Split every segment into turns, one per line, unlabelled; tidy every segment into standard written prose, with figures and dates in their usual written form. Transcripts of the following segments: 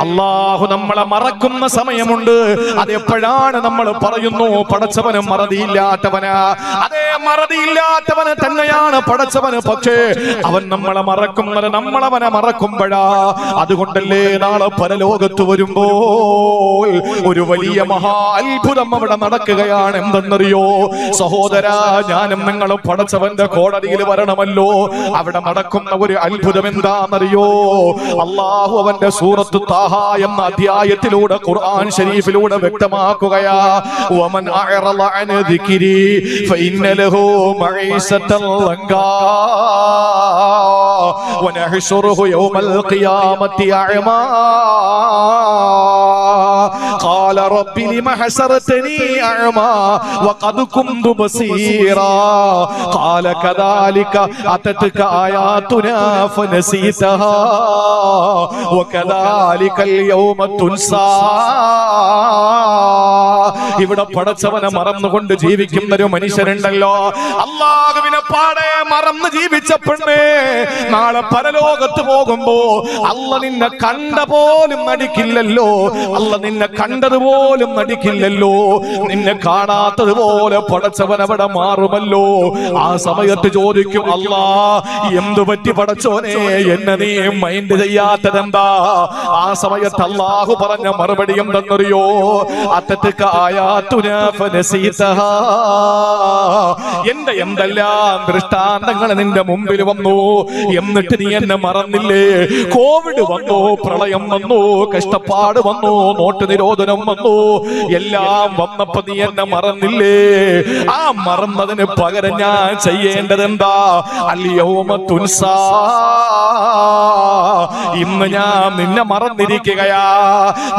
അല്ലാഹു നമ്മളെ മറക്കുന്ന സമയമുണ്ട്. അതെപ്പോഴാണ് നമ്മൾ പറയുന്നു പടച്ചവന് മറതിയില്ലാത്തവനാ. അതേ മറതിയില്ലാത്തവന് തന്നെയാണ് പടച്ചവന്. പക്ഷേ അവൻ നമ്മളെ മറക്കുന്നത് നമ്മളവനെ മറക്കുമ്പോഴാ. അതുകൊണ്ടല്ലേ നാളെ പരലോകത്ത് വരുമ്പോൾ ഒരു വലിയ മഹാ അത്ഭുതം അവിടെ നടക്കുകയാണ്. എന്തെന്നറിയോ സഹോദരാ, ഞാനും നിങ്ങളും പടച്ചവന്റെ കോടതിയിൽ വരണമല്ലോ. അവിടെ നടക്കുന്ന ഒരു അത്ഭുതം എന്താണെന്നറിയോ? അല്ലാഹു അവന്റെ സൂറത്ത് താഹ എന്ന അധ്യായത്തിലൂടെ ഖുർആൻ ശരീഫിലൂടെ വ്യക്തമാക്കുകയാ. വമൻ അഅറള അൻ ദിക്രി ഫഇന്ന ലഹു മഈസതൻ ലങ്കാ വനഹ്ശുറുഹു യൗമൽ ഖിയാമത്തി അഅമാ ഖാല റബ്ബി ലിമ ഹസറതനി അഅമാ വഖദ് കുന്തു ബസീറാ ഖാല കദാലിക അതത്ക ആയാതുനാ ഫനസീതഹാ വകദാലികൽ യൗമ തുൻസാ. ഇവിടെ പടച്ചവനെ മറന്നുകൊണ്ട് ജീവിക്കുന്ന ഒരു മനുഷ്യരുണ്ടല്ലോ. അല്ലാഹുവിനെ പാടെ മറന്ന് ജീവിച്ച പെണ്ണേ, നാളെ പരലോകത്ത് പോകുമ്പോ അല്ല നിന്നെ കണ്ട പോലും നടിക്കില്ലല്ലോ. അല്ല നിന്നെ കണ്ടതുപോലും നടിക്കില്ലല്ലോ. നിന്നെ കാണാത്തതുപോലെ പടച്ചവൻ അവിടെ മാറുമല്ലോ. ആ സമയത്ത് ചോദിക്കും, അല്ലാ എന്തു പറ്റി പടച്ചോനെ, എന്നെ നീ മൈൻഡ് ചെയ്യാത്തതെന്താ? ആ സമയത്ത് അല്ലാഹു പറഞ്ഞ മറുപടി എന്തെന്നറിയോ? അത്തത്ക ആയാതുനാ ഫനസീതഹാ. എന്റെ എന്തെല്ലാം ദൃഷ്ടാന്തങ്ങൾ നിന്റെ മുമ്പിൽ വന്നു, എന്നിട്ട് നീ എന്നെ മറന്നില്ലേ? കോവിഡ് വന്നു, പ്രളയം വന്നു, കഷ്ടപ്പാട് വന്നു, നോട്ട് നിരോധനം വന്നു, എല്ലാം വന്നപ്പോ നീ എന്നെ മറന്നില്ലേ? ആ മറന്നതിന് പകരം ഞാൻ ചെയ്യേണ്ടത് എന്താ? അൽ യൗമ തുൻസാ. ഇന്ന് ഞാൻ നിന്നെ മറന്നിരിക്കുകയാ.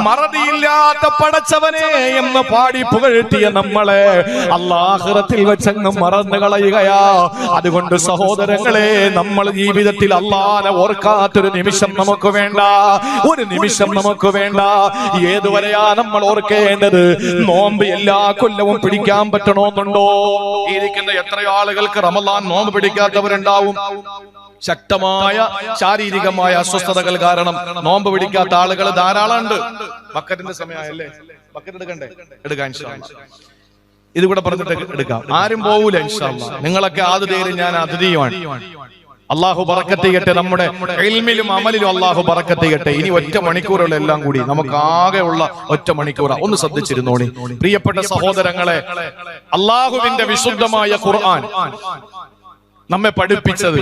മറതിയില്ലാത്ത പടച്ചവനെ എന്ന് പാടി പുകഴ്ത്തിയ നമ്മളെ അല്ലാഹുറത്തിൽ വെച്ചങ്ങ് മറന്നു കളയുകയാ. അതുകൊണ്ട് സഹോദരങ്ങളെ, നമ്മൾ ജീവിതത്തിൽ അല്ലാഹനെ ഓർക്കാത്തൊരു നിമിഷം നമുക്ക് വേണ്ട. ഒരു നിമിഷം നമുക്ക് വേണ്ട. ഏതുവരെയാ നമ്മൾ ഓർക്കേണ്ടത്? നോമ്പ് എല്ലാ കൊല്ലവും പിടിക്കാൻ പറ്റണമെന്നുണ്ടോ? ഇരിക്കുന്ന എത്രയോ ആളുകൾക്ക് റമളാൻ നോമ്പ് പിടിക്കാത്തവരുണ്ടാവും. ശക്തമായ ശാരീരികമായ അസ്വസ്ഥതകൾ കാരണം നോമ്പ് പിടിക്കാത്ത ആളുകൾ ധാരാളം ഉണ്ട്. ബക്കറ്റിന്റെ സമയമായല്ലേ? ബക്കറ്റ് എടുക്കണ്ടേ? എടുക്കാൻ ഇത് കൂടെ പറഞ്ഞിട്ട് എടുക്കാം. ആരും പോവൂല ഇൻഷാ അല്ലാഹ്. നിങ്ങളൊക്കെ ആതിഥേയരും ഞാൻ അതിഥിയുമാണ്. അല്ലാഹു ബറക്കത്ത് ചെയ്യട്ടെ. നമ്മുടെ ഇൽമിലും അമലിലും അല്ലാഹു ബറക്കത്ത് ചെയ്യട്ടെ. ഇനി ഒറ്റ മണിക്കൂറുള്ള എല്ലാം കൂടി നമുക്ക് ആകെ ഉള്ള ഒറ്റ മണിക്കൂറാ. ഒന്ന് ശ്രദ്ധിച്ചിരുന്നോളി പ്രിയപ്പെട്ട സഹോദരങ്ങളെ. അല്ലാഹുവിന്റെ വിശുദ്ധമായ ഖുർആൻ നമ്മെ പഠിപ്പിച്ചത്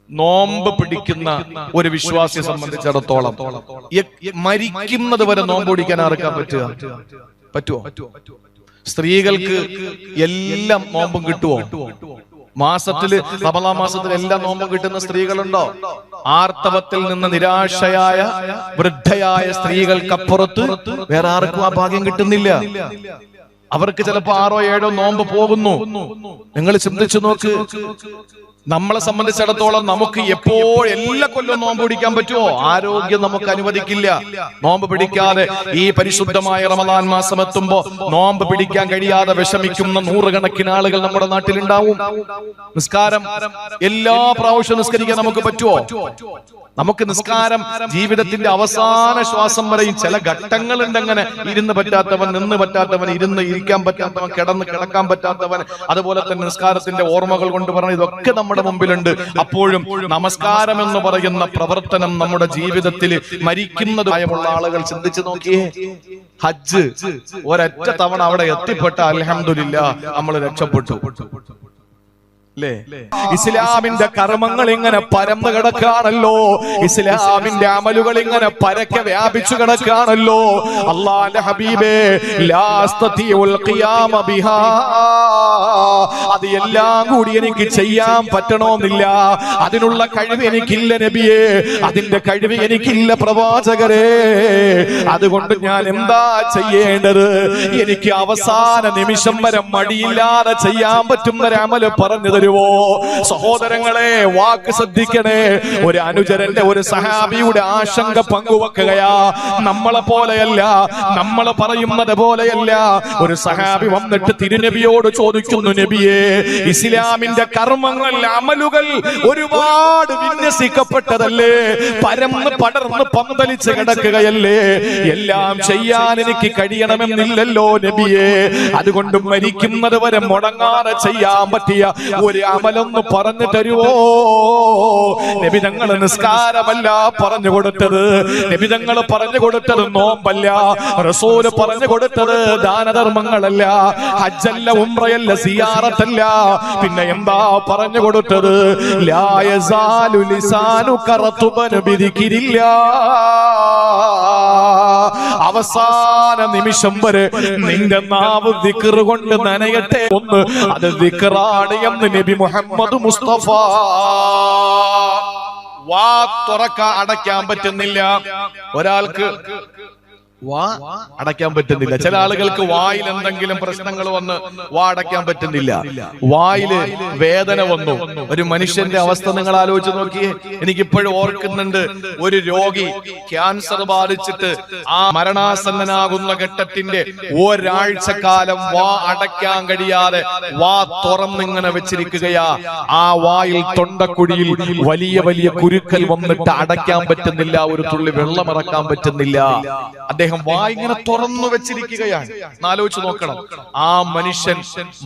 നോമ്പ് പിടിക്കുന്ന ഒരു വിശ്വാസിയെ സംബന്ധിച്ചിടത്തോളം മരിക്കുന്നത് വരെ നോമ്പ് പിടിക്കാൻ ആർക്കാൻ പറ്റുമോ? സ്ത്രീകൾക്ക് എല്ലാം നോമ്പും കിട്ടുമോ? മാസത്തില് റമളാൻ മാസത്തിൽ എല്ലാ നോമ്പും കിട്ടുന്ന സ്ത്രീകളുണ്ടോ? ആർത്തവത്തിൽ നിന്ന് നിരാശയായ വൃദ്ധയായ സ്ത്രീകൾക്കപ്പുറത്ത് വേറെ ആർക്കും ആ ഭാഗ്യം കിട്ടുന്നില്ല. അവർക്ക് ചിലപ്പോ 6 or 7 നോമ്പ് പോകുന്നു. നിങ്ങൾ ചിന്തിച്ചു നോക്ക്. നമ്മളെ സംബന്ധിച്ചിടത്തോളം നമുക്ക് എല്ലാ കൊല്ലവും നോമ്പ് പിടിക്കാൻ പറ്റുമോ? ആരോഗ്യം നമുക്ക് അനുവദിക്കില്ല. നോമ്പ് പിടിക്കാതെ ഈ പരിശുദ്ധമായ റമളാൻ മാസം എത്തുമ്പോ നോമ്പ് പിടിക്കാൻ കഴിയാതെ വിഷമിക്കുന്ന 100 കണക്കിന് ആളുകൾ നമ്മുടെ നാട്ടിലുണ്ടാവും. നിസ്കാരം എല്ലാ പ്രാവശ്യവും നിസ്കരിക്കാൻ നമുക്ക് പറ്റുമോ? നമുക്ക് നിസ്കാരം ജീവിതത്തിന്റെ അവസാന ശ്വാസം വരെയും ചില ഘട്ടങ്ങളുണ്ട്. അങ്ങനെ ഇരുന്ന് പറ്റാത്തവൻ, നിന്ന് പറ്റാത്തവൻ, ഇരിക്കാൻ പറ്റാത്തവൻ, കിടക്കാൻ പറ്റാത്തവൻ, അതുപോലെ തന്നെ നിസ്കാരത്തിന്റെ ഓർമ്മകൾ കൊണ്ട് പറഞ്ഞ ഇതൊക്കെ നമ്മുടെ മുമ്പിലുണ്ട്. അപ്പോഴും നമസ്കാരം എന്ന് പറയുന്ന പ്രവർത്തനം നമ്മുടെ ജീവിതത്തിൽ മരിക്കുന്നതായുള്ള ആളുകൾ ചിന്തിച്ചു നോക്കിയേ. ഹജ്ജ് ഒരൊറ്റ തവണ അവിടെ എത്തിപ്പെട്ട അൽഹംദുലില്ലാഹ് നമ്മൾ രക്ഷപ്പെട്ടു. ഇസ്ലാമിന്റെ കർമ്മങ്ങൾ ഇങ്ങനെ പരന്നു കിടക്കാണല്ലോ. ഇസ്ലാമിന്റെ അമലുകൾ ഇങ്ങനെ പരക്കെ വ്യാപിച്ചു കിടക്കാണല്ലോ. അല്ലാഹുവിന്റെ ഹബീബേ അത് എല്ലാം കൂടി എനിക്ക് ചെയ്യാൻ പറ്റണമെന്നില്ല. അതിനുള്ള കഴിവ് എനിക്കില്ല നബിയേ. അതിന്റെ കഴിവ് എനിക്കില്ല പ്രവാചകരെ. അതുകൊണ്ട് ഞാൻ എന്താ ചെയ്യേണ്ടത്? എനിക്ക് അവസാന നിമിഷം വരെ മടിയില്ലാതെ ചെയ്യാൻ പറ്റുന്ന ഒരു അമല് പറഞ്ഞത് തരുവോ? സഹോദരങ്ങളെ, വാക്ക് ശ്രദ്ധിക്കണേ. ഒരു അനുചരന്റെ, ഒരു സഹാബിയുടെ ആശങ്ക പങ്കുവെക്കുകയാ. നമ്മളെ പോലെയല്ല, നമ്മൾ പറയുന്നത് പോലെയല്ല. ഒരു സഹാബി വന്നിട്ട് തിരുനബിയോട് ചോദിക്കുന്നു, നബിയേ, ഇസ്ലാമിന്റെ കർമ്മങ്ങൾ, അമലുകൾ ഒരുപാട് വിന്യസിക്കപ്പെട്ടതല്ലേ, പരന്ന് പടർന്ന് പന്തലിച്ച് കിടക്കുകയല്ലേ, എല്ലാം ചെയ്യാൻ എനിക്ക് കഴിയണമെന്നില്ലല്ലോ നബിയേ. അതുകൊണ്ട് മരിക്കുന്നത് വരെ മുടങ്ങാതെ ചെയ്യാൻ പറ്റിയ ഒരു അമലൊന്ന് പറഞ്ഞു തരുവോ? നബി തങ്ങൾ നിസ്കാരമല്ല പറഞ്ഞു കൊടുത്തത്, നബി തങ്ങൾ പറഞ്ഞു കൊടുത്തത് നോമ്പല്ല, റസൂല് പറഞ്ഞു കൊടുത്തത് ദാനധർമ്മങ്ങളല്ല, ഹജ്ജല്ല, ഉംറയല്ല, സിയാറത്തല്ല. പിന്നെ എന്താ പറഞ്ഞു കൊടുത്തത്? ലാ യസാലു ലിസാനുക റത്ബൻ ബിദിക്രില്ലാ. അവസാന നിമിഷം വരെ നിന്റെ നാവ് ദിക്ർ കൊണ്ട് നനയട്ടെ. ഒന്ന്, അത് ദിക്റാണ് എന്ന് നബി മുഹമ്മദ് മുസ്തഫ. വാ തുറക്കാൻ അടയ്ക്കാൻ പറ്റുന്നില്ല ഒരാൾക്ക്, വാ അടയ്ക്കാൻ പറ്റുന്നില്ല. ചില ആളുകൾക്ക് വായിൽ എന്തെങ്കിലും പ്രശ്നങ്ങൾ വന്ന് വാ അടയ്ക്കാൻ പറ്റുന്നില്ല. വായില് വേദന വന്നു. ഒരു മനുഷ്യന്റെ അവസ്ഥ നിങ്ങൾ ആലോചിച്ച് നോക്കിയേ. എനിക്കിപ്പോഴും ഓർക്കുന്നുണ്ട്, ഒരു രോഗി ക്യാൻസർ ബാധിച്ചിട്ട് ആ മരണാസന്നനാകുന്ന ഘട്ടത്തിന്റെ ഒരാഴ്ചക്കാലം വാ അടയ്ക്കാൻ കഴിയാതെ വാ തുറന്നിങ്ങനെ വെച്ചിരിക്കുകയാ. ആ വായിൽ തൊണ്ടക്കുഴിയിൽ വലിയ വലിയ കുരുക്കൽ വന്നിട്ട് അടയ്ക്കാൻ പറ്റുന്നില്ല, ഒരു തുള്ളി വെള്ളം ഇറക്കാൻ പറ്റുന്നില്ല. അദ്ദേഹം വായ് ഇങ്ങനെ തുറന്നു വെച്ചിരിക്കുകയാണ്. ആലോചിച്ച് നോക്കണം, ആ മനുഷ്യൻ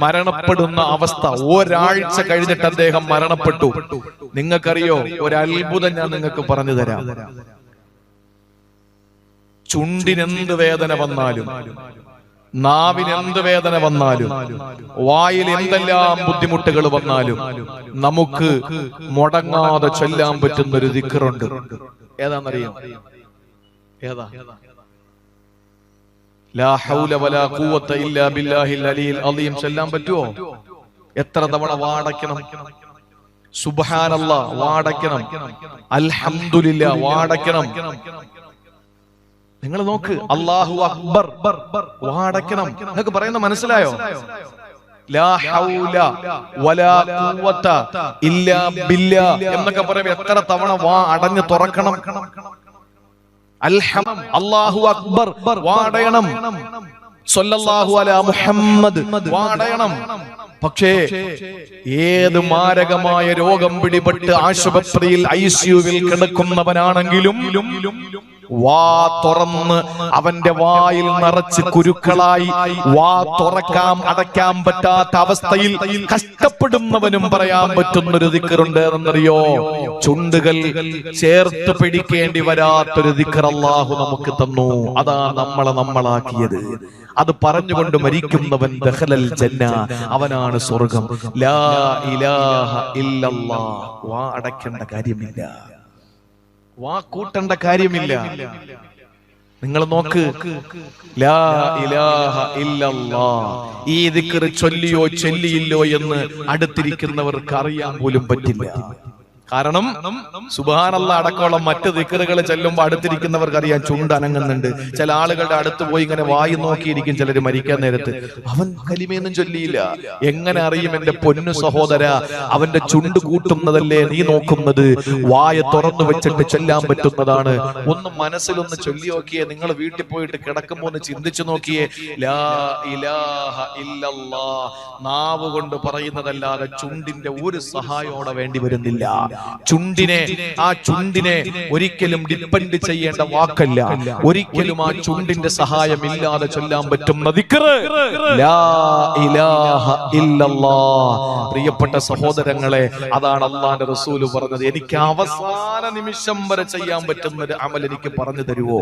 മരണപ്പെടുന്ന അവസ്ഥ. ഒരാഴ്ച കഴിഞ്ഞിട്ട് അദ്ദേഹം മരണപ്പെട്ടു. നിങ്ങൾക്കറിയോ, ഒരു അത്ഭുതം ഞാൻ നിങ്ങൾക്ക് പറഞ്ഞു തരാം. ചുണ്ടിനെന്ത് വേദന വന്നാലും, നാവിന് എന്ത് വേദന വന്നാലും, വായിൽ എന്തെല്ലാം ബുദ്ധിമുട്ടുകൾ വന്നാലും നമുക്ക് മുടങ്ങാതെ ചൊല്ലാൻ പറ്റുന്ന ഒരു ദിക്റുണ്ട്. ഏതാണെന്നറിയോ? ഏതാ? ലാ ഹൗല വലാ ഖുവത ഇല്ലാ ബില്ലാഹിൽ അലിയിൽ അലീം. ചൊല്ലാൻ പറ്റുമോ? എത്ര തവണ വാടക്കണം? സുബ്ഹാനല്ലാഹ് വാടക്കണം, അൽഹംദുലില്ലാഹ് വാടക്കണം. നിങ്ങൾ നോക്ക്, അല്ലാഹു അക്ബർ വാടക്കണം. നിങ്ങൾക്ക് പറയുന്ന മനസ്സിലായോ? ലാ ഹൗല വലാ ഖുവത ഇല്ലാ ബില്ലാഹ് എന്നൊക്കെ പറയുമ്പോൾ എത്ര തവണ വാ അടഞ്ഞു തുറക്കണം? അല്ലാഹു അക്ബർ വാടയണം, സ്വല്ലല്ലാഹു അലാ മുഹമ്മദ് വാടയണം. പക്ഷേ ഏത് മാരകമായ രോഗം പിടിപെട്ട് ആശുപത്രിയിൽ ICUവിൽ കിടക്കുന്നവനാണെങ്കിലും വാ തുറന്ന് അവന്റെ വായിൽ നിറച്ച് കുരുക്കളായി വാ തുറക്കാൻ അടയ്ക്കാൻ പറ്റാത്ത അവസ്ഥയിൽ കഷ്ടപ്പെടുന്നവനും പറയാൻ പറ്റുന്നൊരു ദിക്റുണ്ട്. എന്നറിയോ? ചുണ്ടുകൾ ചേർത്ത് പിടിക്കേണ്ടി വരാത്തൊരു ദിക്ർ അല്ലാഹു നമുക്ക് തന്നു. അതാ നമ്മളാക്കിയത്. അത് പറഞ്ഞുകൊണ്ട് മരിക്കുന്നവൻ ദഖലൽ ജന്ന, അവനാണ് സ്വർഗം. ലാ ഇലാഹ ഇല്ലല്ലാഹ്. വാ അടയ്ക്കേണ്ട കാര്യമില്ല, വാ കൂട്ടേണ്ട കാര്യമില്ല. നിങ്ങൾ നോക്ക്, ലാ ഇലാഹ ഇല്ലല്ലാഹ്. ഈ ദിക്ർ ചൊല്ലിയോ ചൊല്ലിയില്ലോ എന്ന് അടുത്തിരിക്കുന്നവർക്ക് അറിയാൻ പോലും പറ്റില്ല. കാരണം സുബ്ഹാനല്ലാഹ് അടക്കമുള്ള മറ്റ് ദിക്റുകൾ ചെല്ലുമ്പോൾ അടുത്തിരിക്കുന്നവർക്ക് അറിയാൻ ചുണ്ട് അനങ്ങുന്നുണ്ട്. ചില ആളുകളുടെ അടുത്ത് പോയി ഇങ്ങനെ വായി നോക്കിയിരിക്കും ചിലര് മരിക്കാൻ നേരത്ത്. അവൻ കലിമയൊന്നും ചൊല്ലിയില്ല. എങ്ങനെ അറിയും എന്റെ പൊന്നു സഹോദര? അവന്റെ ചുണ്ട് കൂട്ടുന്നതല്ലേ നീ നോക്കുന്നത്? വായ തുറന്നു വെച്ചിട്ട് ചൊല്ലാൻ പറ്റുന്നതാണ്. ഒന്ന് മനസ്സിലൊന്ന് ചൊല്ലി നോക്കിയേ. നിങ്ങൾ വീട്ടിൽ പോയിട്ട് കിടക്കുമ്പോ ഒന്ന് ചിന്തിച്ചു നോക്കിയേ. ലാ ഇലാഹ ഇല്ലല്ലാഹ് നാവ് കൊണ്ട് പറയുന്നതല്ലാതെ ചുണ്ടിന്റെ ഒരു സഹായോടെ വേണ്ടി വരുന്നില്ല. ആ ചുണ്ടിനെ ഒരിക്കലും ഡിപ്പെൻഡ് ചെയ്യേണ്ട വാക്കല്ല. ഒരിക്കലും ആ ചുണ്ടിന്റെ സഹായം ഇല്ലാതെ ചൊല്ലാൻ പറ്റുന്ന ദിക്ർ ലാ ഇലാഹ ഇല്ലല്ലാഹ്. പ്രിയപ്പെട്ട സഹോദരങ്ങളെ, അതാണ് അല്ലാഹുവിന്റെ റസൂല് പറഞ്ഞത്. എനിക്ക് അവസാന നിമിഷം വരെ ചെയ്യാൻ പറ്റുന്ന ഒരു അമൽ എനിക്ക് പറഞ്ഞു തരുവോ?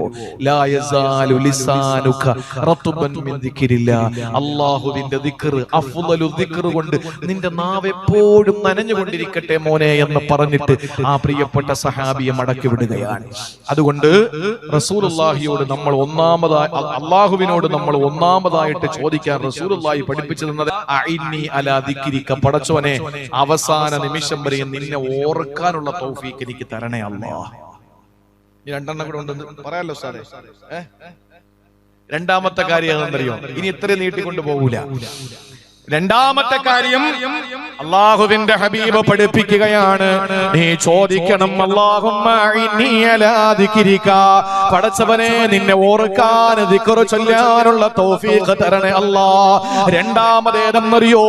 ലാ യസാലു ലിസാനുക റത്ബൻ മിൻ ദിക്രില്ലാഹ്. അല്ലാഹുവിന്റെ ദിക്ർ, അഫ്ളലു ദിക്ർ കൊണ്ട് നിന്റെ നാവ് എപ്പോഴും നനഞ്ഞുകൊണ്ടിരിക്കട്ടെ മോനെ എന്ന് പറഞ്ഞിട്ട് ആ പ്രിയപ്പെട്ട സഹാബിയെ മടക്കി വിടുകയാണ്. അതുകൊണ്ട് റസൂലുള്ളാഹിയോട് നമ്മൾ അല്ലാഹുവിനോട് നമ്മൾ ഒന്നാമതായിട്ട് ചോദിക്കാൻ റസൂലുള്ളാഹി പഠിപ്പിച്ചു തന്നത് അഇന്നി അലാ ദിക്രിക. പടച്ചോനെ, അവസാന നിമിഷം വരെ നിന്നെ ഓർക്കാനുള്ള തൗഫീഖ് എനിക്ക് തരണേ അല്ലാഹ്. രണ്ടെണ്ണം കൂടെ ഉണ്ടെന്ന് പറയാലോ സാറേ. രണ്ടാമത്തെ കാര്യം എന്താണെന്നറിയോ? ഇനി ഇത്രയും നീട്ടിക്കൊണ്ട് പോകൂല. രണ്ടാമത്തെ കാര്യം അല്ലാഹുവിന്റെ ഹബീബ് പഠിപ്പിക്കുകയാണ്, നീ ചോദിക്കണം, അല്ലാഹുമ്മ ഇന്നീ അലാ ദിക്രിക, പടച്ചവനെ നിന്നെ ഓർക്കാൻ ദിക്ർ ചൊല്ലാനുള്ള തൗഫീഖ് തരണേ അല്ലാ. രണ്ടാമതേതെന്നറിയോ?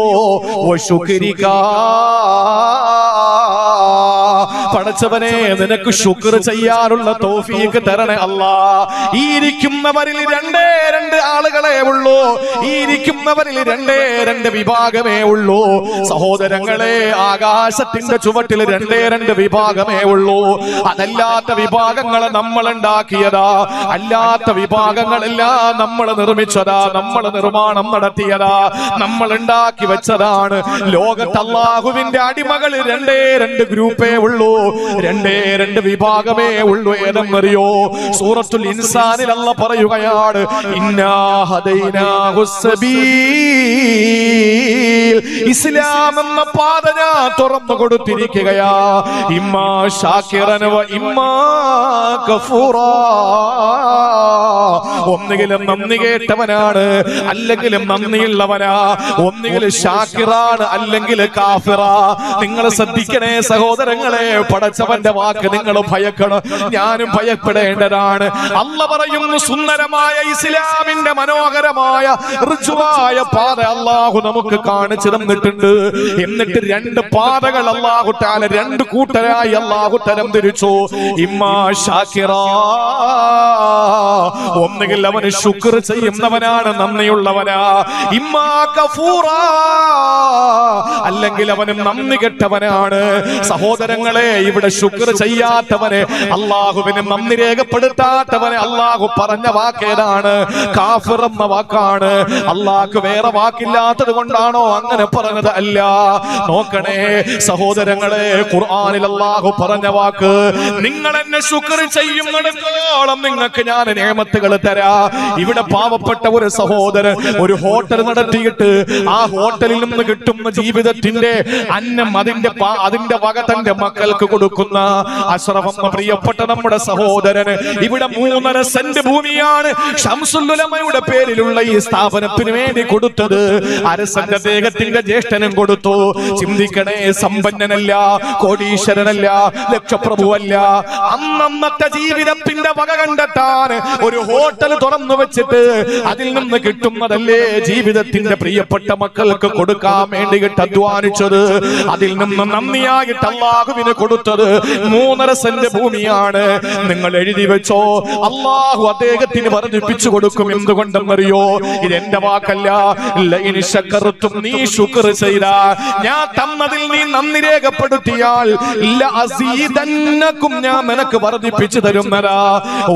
വശുക്രിക, പടച്ചവനെ നിനക്ക് ശുക്ർ ചെയ്യാനുള്ള തൗഫീഖ് തരണേ അല്ലാ. ഈ ഇരിക്കുന്നവരിൽ രണ്ട് ആളുകളെ ഉള്ളൂ, ഈ ഇരിക്കുന്നവരിൽ രണ്ട് വിഭാഗമേ ഉള്ളൂ. സഹോദരങ്ങളെ, ആകാശത്തിന്റെ ചുവട്ടിൽ രണ്ട് വിഭാഗമേ ഉള്ളൂ. അതല്ലാത്ത വിഭാഗങ്ങളെ നമ്മൾ ഉണ്ടാക്കിയതാ, അല്ലാത്ത വിഭാഗങ്ങളെല്ലാം നമ്മൾ നിർമ്മിച്ചതാ, നമ്മൾ നിർമ്മാണം നടത്തിയതാ, നമ്മൾ ഉണ്ടാക്കി വെച്ചതാണ്. ലോകത്ത് അല്ലാഹുവിന്റെ അടിമകൾ രണ്ട് ഗ്രൂപ്പേ ഉള്ളൂ, രണ്ട് വിഭാഗമേ ഉള്ളൂ. ഏതെന്നറിയോ? സൂറത്തുൽ ഇൻസാനിൽ അല്ലാഹ് പറയുകയാണ്, ഇന്നാ ഹദൈനാഹു സബീൽ, ഇസ്ലാം എന്ന പാത ഞാൻ തുറന്നു കൊടുത്തിരിക്കുകയാ. ഇമ്മാ ശാകിറൻ വ ഇമ്മാ കഫൂറാ, ഒന്നുകിലും നന്ദി കേട്ടവനാണ്, അല്ലെങ്കിലും നന്ദിയുള്ളവനാ. ഒന്നുകിൽ ശാകിറാണ്, അല്ലെങ്കിൽ കാഫിറാ. നിങ്ങൾ ശ്രദ്ധിക്കണേ സഹോദരങ്ങളെ, പടച്ചവന്റെ വാക്ക് നിങ്ങൾ ഭയക്കണം, ഞാനും ഭയപ്പെടേണ്ടതാണ്. അല്ലാഹ് പറയുന്നു, സുന്ദരമായ ഇസ്ലാമിന്റെ മനോഹരമായ ഋജുവായ പാത അല്ലാഹു നമുക്ക് കാണിച്ചു തന്നിട്ടുണ്ട്. എന്നിട്ട് രണ്ട് പാതകൾ അല്ലാഹു തആല രണ്ട് കൂട്ടരായി അല്ലാഹു തരം തിരിച്ചു. ഇമ്മാ ശാകിറാ, ഒന്നുകിൽ അവന് ശുക്ർ ചെയ്യുന്നവനാണ്, നന്ദിയുള്ളവനാ. ഇമ്മാ കഫൂറാ, അല്ലെങ്കിൽ അവന് നന്ദി കെട്ടവനാണ്. സഹോദരങ്ങളെ, ഇവിടെ ശുക്ർ ചെയ്യാത്തവനെ, അല്ലാഹുവിനെ നന്ദി രേഖപ്പെടുത്താത്തവനെ അല്ലാഹു പറഞ്ഞ വാക്കേതാണ്? കാഫിർ എന്ന വാക്കാണ്. അല്ലാഹുക്ക് വേറെ വാക്കില്ലാത്തത് കൊണ്ടാണോ അങ്ങനെ പറഞ്ഞത്? അല്ല. നോക്കണേ സഹോദരങ്ങളെ, ഖുർആനിൽ അല്ലാഹു പറഞ്ഞ വാക്ക്, നിങ്ങൾ എന്നെ ശുക്ർ ചെയ്യുന്നിടത്തോളം നിങ്ങൾക്ക് ഞാൻ നിഅമത്തുകൾ തരാ. ഇവിടെ പാവപ്പെട്ട ഒരു സഹോദരൻ ഒരു ഹോട്ടൽ നടത്തിയിട്ട് ആ ഹോട്ടലിൽ നിന്ന് കിട്ടുന്ന ജീവിതത്തിന്റെ അന്നം അതിന്റെ വക തന്റെ മക്കൾക്ക് കൊടുക്കുന്ന അഷ്റഫെന്ന പ്രിയപ്പെട്ട നമ്മുടെ സഹോദരന് ഇവിടെ 3.5 സെന്റ് ഭൂമിയാണ് ശംസുൽ ഉലമയുടെ പേരിലുള്ള ഈ സ്ഥാപനത്തിന് വേണ്ടി കൊടുത്തത്. 1/2 സെന്റ് അദ്ദേഹത്തിന്റെ ജ്യേഷ്ഠനും കൊടുത്തു. ചിന്തിക്കണേ, സമ്പന്നനല്ല, കോടീശ്വരനല്ല, ലക്ഷപ്രഭുവല്ല. അന്നത്തെ ജീവിതത്തിന്റെ വക കണ്ടെത്താൻ ഒരു ഹോട്ടൽ തുറന്നു വെച്ചിട്ട് അതിൽ നിന്ന് കിട്ടുന്നതല്ലേ ജീവിതത്തിന്റെ പ്രിയപ്പെട്ട മക്കൾക്ക് കൊടുക്കാൻ വേണ്ടിയിട്ട് അധ്വാനിച്ചത്. അതിൽ നിന്ന് നന്ദിയായിട്ട് അല്ലാഹുവിന് കൊടുത്തത് 3.5 സെന്റ് ഭൂമിയാണ്. നിങ്ങൾ എഴുതി വെച്ചോ, അല്ലാഹു അദ്ദേഹത്തിന് വർദ്ധിപ്പിച്ചു കൊടുക്കും. എന്തുകൊണ്ടെന്നറിയോ? ഇതെന്റെ വാക്കല്ല. ലഇൻ ശകർതും, നീ ശുക്ർ ചെയ്താൽ, ഞാൻ തന്നതിൽ നീ നന്ദി രേഖപ്പെടുത്തിയാൽ, ലഅസീദന്നകും, ഞാൻ നിനക്ക് വർദ്ധിപ്പിച്ചു തരുന്നതാ.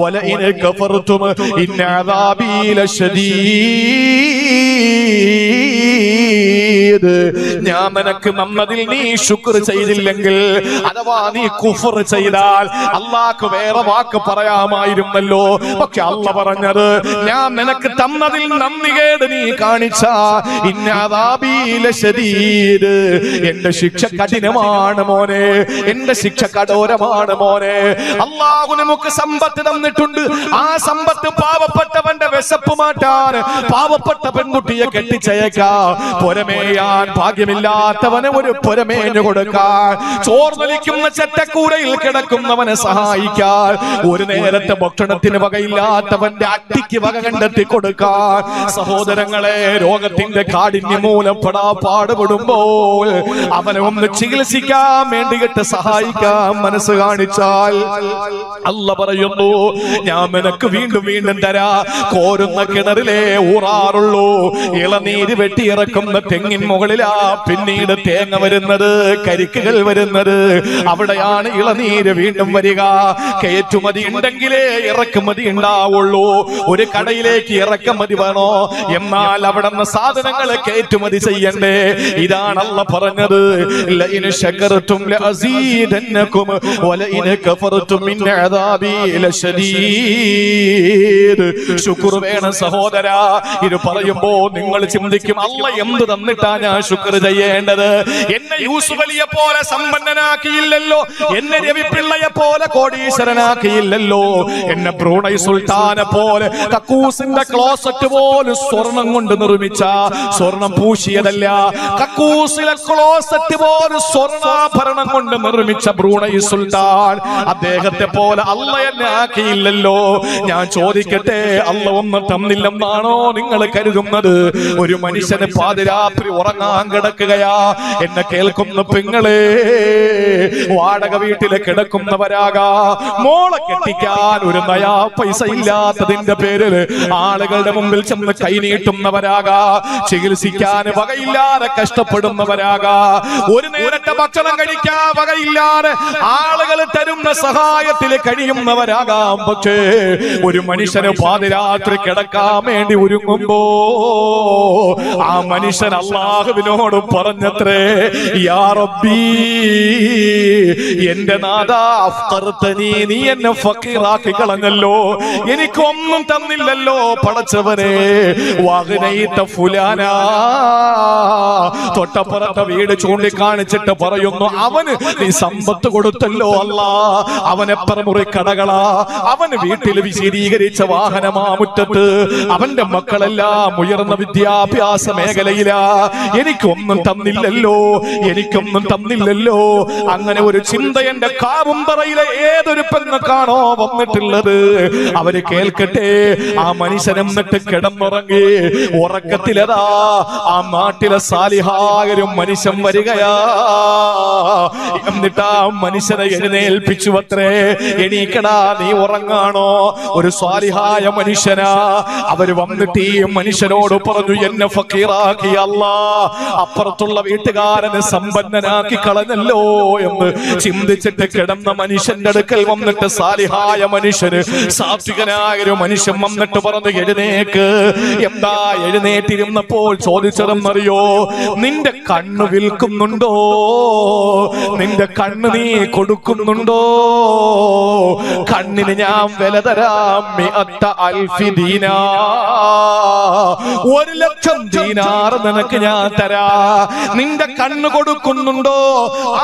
വലഇൻ കഫർതും ഇന്ന അദാബി ലശദീദ്, ഞാൻ നിനക്ക് നന്നതിൽ നീ ശുക്ർ ചെയ്തില്ലെങ്കിൽ, അഥവാ നീ കുഫർ ചെയ്താൽ, അല്ലാഹു വേറെ വാക്ക് പറയാമായിരുന്നല്ലോ. പക്ഷെ അല്ലാഹ് പറഞ്ഞത്, ഞാൻ നിനക്ക് തന്നതിൽ നന്ദികേട് നീ കാണിച്ച, ഇന്ന അദാബി ലശദീദ്, എന്റെ ശിക്ഷ കഠിനമാണ് മോനെ, എന്റെ ശിക്ഷ കഠോരമാണ് മോനെ. അല്ലാഹു നമുക്ക് സമ്പത്ത് തന്നിട്ടുണ്ട്. ആ സമ്പത്ത് പാവപ്പെട്ടവന്റെ വിശപ്പ് മാറ്റാൻ, പാവപ്പെട്ട പെൺകുട്ടിയെ കെട്ടിച്ചയക്കാൻ, പുരമേയാൻ ഭാഗ്യമില്ലാത്തവന് ഒരു പുരമേഞ്ഞു കൊടുക്കാൻ, ചോർന്നൊലിക്കുന്ന ചെറ്റക്കൂരയിൽ കിടക്കുന്നവനെ സഹായിക്കാൻ, ഒരു നേരത്തെ ഭക്ഷണത്തിന് വകയില്ലാത്തവന്റെ അട്ടിക്ക് വക കണ്ടെത്തി കൊടുക്കാൻ. സഹോദരങ്ങളെ, രോഗത്തിന്റെ കാഠിന്യം മൂലം പാടുപെടുമ്പോൾ അവനെ ഒന്ന് ചികിത്സിക്കാൻ വേണ്ടിയിട്ട് സഹായിക്കാൻ മനസ്സ് കാണിച്ചാൽ, അല്ലാഹ് പറയുന്നു, ഞാൻ നിനക്ക് വീണ്ടും വീണ്ടും തരാ. കോരുന്ന കിണറിലെ ഊറാറുള്ളൂ, ഇളനീര് വെട്ടിയിറക്കുന്ന തെങ്ങിൻ മുകളിലാ പിന്നീട് തേങ്ങ വരുന്നത്, കരിക്കുകൾ വരുന്നത്. അവിടെയാണ് ഇളനീര് വീണ്ടും വരിക. കയറ്റുമതി ഉണ്ടെങ്കിലേ ഇറക്കുമതി ഉണ്ടാവുള്ളൂ. ഒരു കടയിലേക്ക് ഇറക്കുമതി വേണോ, എന്നാൽ അവിടെ നിന്ന് സാധനങ്ങൾ കയറ്റുമതി ചെയ്യണ്ടേ. ഇതാണ് അല്ലാഹ് പറഞ്ഞത്, ലഇൻ ശകർതും ലഅസീദന്നകും വലഇൻ കഫർതും മിൻ അദാബി ലശദീദ്. ശുക്ർ വേണം സഹോദരാ. ഇത് പറയുമ്പോ നിങ്ങൾ ചിന്തിക്കും, അല്ലാഹ് എന്ത് തന്നിട്ടാ ഞാൻ ശുക്ർ ചെയ്യേണ്ടത്? എന്നെ യൂസുഫ് അലിയെ പോലെ സമ്പന്നനാക്കിയില്ലല്ലോ, എന്നെ രവിപിള്ളയെ പോലെ കോടീശ്വരനാക്കിയില്ലല്ലോ, എന്നെ ബ്രൂണൈ സുൽത്താനെ പോലെ കക്കൂസിന്റെ ക്ലോസറ്റ് പോലും സ്വർണം കൊണ്ട് നിർമ്മിച്ച, സ്വർണം പൂശിയതല്ല, കക്കൂസിലെ ക്ലോസറ്റ് പോലും സ്വർണ്ണാഭരണം കൊണ്ട് നിർമ്മിച്ച ബ്രൂണൈ സുൽത്താൻ, അദ്ദേഹത്തെ പോലെ അല്ല എന്നെ ആക്കിയില്ലല്ലോ. ഞാൻ ചോദിക്കട്ടെ, അല്ല ഒന്നും തന്നില്ലെന്നാണോ നിങ്ങൾ കരുതുന്നത്? ഒരു മനുഷ്യന് പാതിരാത്രി ഉറങ്ങാൻ കിടക്കുകയാ. എന്നെ കേൾക്കുന്ന പെങ്ങളെ, വാടക വീട്ടില് കിടക്കുന്നവരാകാ, മോളെ കെട്ടിക്കാൻ ഒരു നയാ പൈസ ഇല്ലാത്തതിന്റെ പേരിൽ ആളുകളുടെ മുമ്പിൽ ചെന്ന് കൈനീട്ടുന്നവരാകാ, ചികിത്സിക്കാൻ വകയില്ലാതെ കഷ്ടപ്പെടുന്നവരാകാ, ഒരു നേരത്തെ ഭക്ഷണം കഴിക്കാൻ വകയില്ലാതെ ആളുകൾ തരുന്ന സഹായത്തിൽ കഴിയുന്നവരാകാം. പക്ഷേ ഒരു മനുഷ്യന് പാതിരാത്രി കിടക്കാൻ വേണ്ടി ഒരുങ്ങുമ്പോ ആ മനുഷ്യൻ അല്ലാഹുവിനോട് പറഞ്ഞത്രേ, യാ റബ്ബി, എന്റെ നാഥാ, അഫ്ഖർതനി, നീ എന്നെ ഫഖീറാക്കി കളഞ്ഞല്ലോ, എനിക്കൊന്നും തന്നില്ലല്ലോ പടച്ചവനെ. വഗ്നൈത ഫുലാനാ, തൊട്ടപ്പുറത്തെ വീട് ചൂണ്ടിക്കാണിച്ചിട്ട് പറയുന്നു, അവന് നീ സമ്പത്ത് കൊടുത്തല്ലോ അല്ലാ, അവനെപ്പറ മുറി കടകളാ, അവന് വീട്ടിൽ വിശദീകരിച്ച വാഹനമാ മുറ്റത്ത്, അവന്റെ മക്കളെല്ലാം ഉയർന്ന വിദ്യാഭ്യാസ മേഖലയിലാ, എനിക്കൊന്നും തന്നില്ലല്ലോ, എനിക്കൊന്നും തന്നില്ലല്ലോ. അങ്ങനെ ഒരു ചിന്ത എന്റെ കാവുംപറയിലെ ഏതൊരു പെണ്ണക്കാണോ വന്നിട്ടുള്ളത്, അവര് കേൾക്കട്ടെ. ആ മനുഷ്യൻ എന്നിട്ട് കിടന്നുറങ്ങി. ഉറക്കത്തിലതാ ആ നാട്ടിലെ സാലിഹായൊരു മനുഷ്യൻ വരികയാ. എന്നിട്ട് ആ മനുഷ്യനെ എഴുന്നേൽപ്പിച്ചു അത്രേ, എണീക്കടാ, നീ ഉറങ്ങാണോ? ഒരു സാലിഹായ മനുഷ്യനാ. അവര് വന്നിട്ട് ഈ മനുഷ്യനോട് പറഞ്ഞു, എന്നെ ഫക്കീറാക്കി അല്ലാ, അപ്പുറത്തുള്ള വീട്ടുകാരനെ സമ്പന്നനാക്കി കളഞ്ഞല്ലോ എന്ന് ചിന്തിച്ചിട്ട് കിടന്ന മനുഷ്യന്റെ അടുക്കൽ വന്നിട്ട് സാലിഹായ മനുഷ്യന്, സാത്വികനായ ഒരു മനുഷ്യൻ വന്നിട്ട് പറഞ്ഞു, എഴുന്നേക്ക്. എന്താ എഴുന്നേറ്റിരുന്നപ്പോൾ ചോദിച്ചതെന്നറിയോ? നിന്റെ കണ്ണ് വിൽക്കുന്നുണ്ടോ? നിന്റെ കണ്ണ് നീ കൊടുക്കുന്നുണ്ടോ? കണ്ണിന് ഞാൻ വില തരാം, 100,000 ദീനാർ, 1,00,000 ദീനാർ നിനക്ക് ഞാൻ തരാ. നിന്റെ കണ്ണ് കൊടുക്കുന്നുണ്ടോ?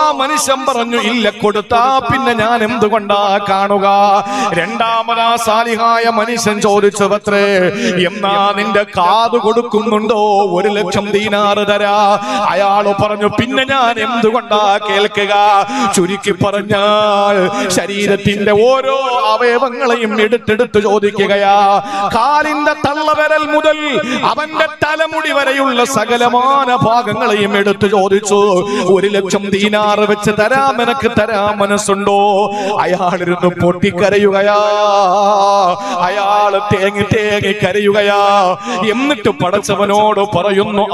ആ മനുഷ്യൻ പറഞ്ഞു, ഇല്ല, കൊടുത്താ പിന്നെ ഞാൻ എന്തുകൊണ്ടാ കാണുക? രണ്ടാമതാ സാലിഹായ മനുഷ്യൻ ചോദിച്ചു അത്രേ, എന്നാ നിന്റെ കാത് കൊടുക്കുന്നുണ്ടോ? 1,00,000 ദീനാർ തരാ. അയാള് പറഞ്ഞു, പിന്നെ ഞാൻ എന്തുകൊണ്ടാ കേൾക്കുക? ചുരുക്കി പറഞ്ഞാൽ ശരീരത്തിന്റെ ഓരോ അവയവങ്ങളെയും എടുത്തെടുത്ത് ചോദിക്കുകയാ. കാലിന്റെ തള്ളവിരൽ മുതൽ അവന്റെ തലമുടി വരെയുള്ള സകലമാന ഭാഗങ്ങളെയും എടുത്തു ചോദിച്ചു, 1,00,000 ദീനാർ വെച്ച് തരാം, എനക്ക് തരാൻ മനസ്സുണ്ടോ? അയാളിരുന്ന് പൊട്ടിക്കരയുകയാ. അയാള് തേങ്ങി തേങ്ങി കരയുകയാ. എന്നിട്ട് പടച്ചവനോട് പറയുന്നു,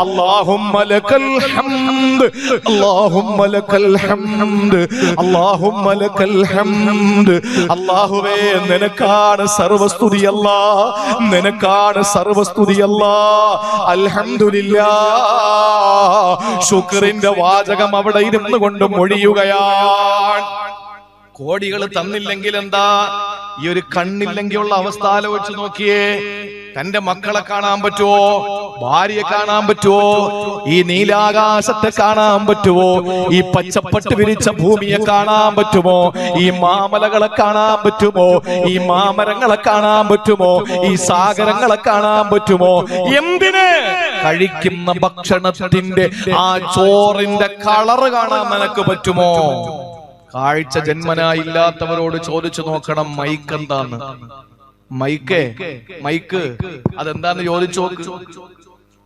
അല്ലാഹുമ്മ ലക്കൽ ഹംദ്, അല്ലാഹുമ്മ ലക്കൽ ഹംദ്, അല്ലാഹുമ്മ ലക്കൽ ഹംദ്. അല്ലാഹുവേ, നിനക്കാണ് സർവസ്തുതി അല്ലാ, നിനക്കാണ് സർവസ്തുതി അല്ലാ. അൽഹംദുലില്ലാഹ്. ശുക്രിന്റെ വാചകം അവിടെ ഇരുന്നു കൊണ്ട് മൊഴിയുകയാണ്. കോടികൾ തന്നില്ലെങ്കിൽ എന്താ? ഈ ഒരു കണ്ണില്ലെങ്കിൽ ഉള്ള അവസ്ഥ ആലോചിച്ച് നോക്കിയേ. തന്റെ മക്കളെ കാണാൻ പറ്റുമോ? ഭാര്യയെ കാണാൻ പറ്റുമോ? ഈ നീലാകാശത്തെ കാണാൻ പറ്റുമോ? ഈ പച്ചപ്പട്ട് വിരിച്ച ഭൂമിയെ കാണാൻ പറ്റുമോ? ഈ മാമലകളെ കാണാൻ പറ്റുമോ? ഈ മാമരങ്ങളെ കാണാൻ പറ്റുമോ? ഈ സാഗരങ്ങളെ കാണാൻ പറ്റുമോ? എന്തിന്? കഴിക്കുന്ന ഭക്ഷണത്തിന്റെ ആ ചോറിന്റെ കളറ് കാണാൻ നിനക്ക് പറ്റുമോ? കാഴ്ച ജന്മനായില്ലാത്തവരോട് ചോദിച്ചു നോക്കണം, മൈക്ക് എന്താന്ന്. മൈക്ക് അതെന്താന്ന് ചോദിച്ചു നോക്ക്.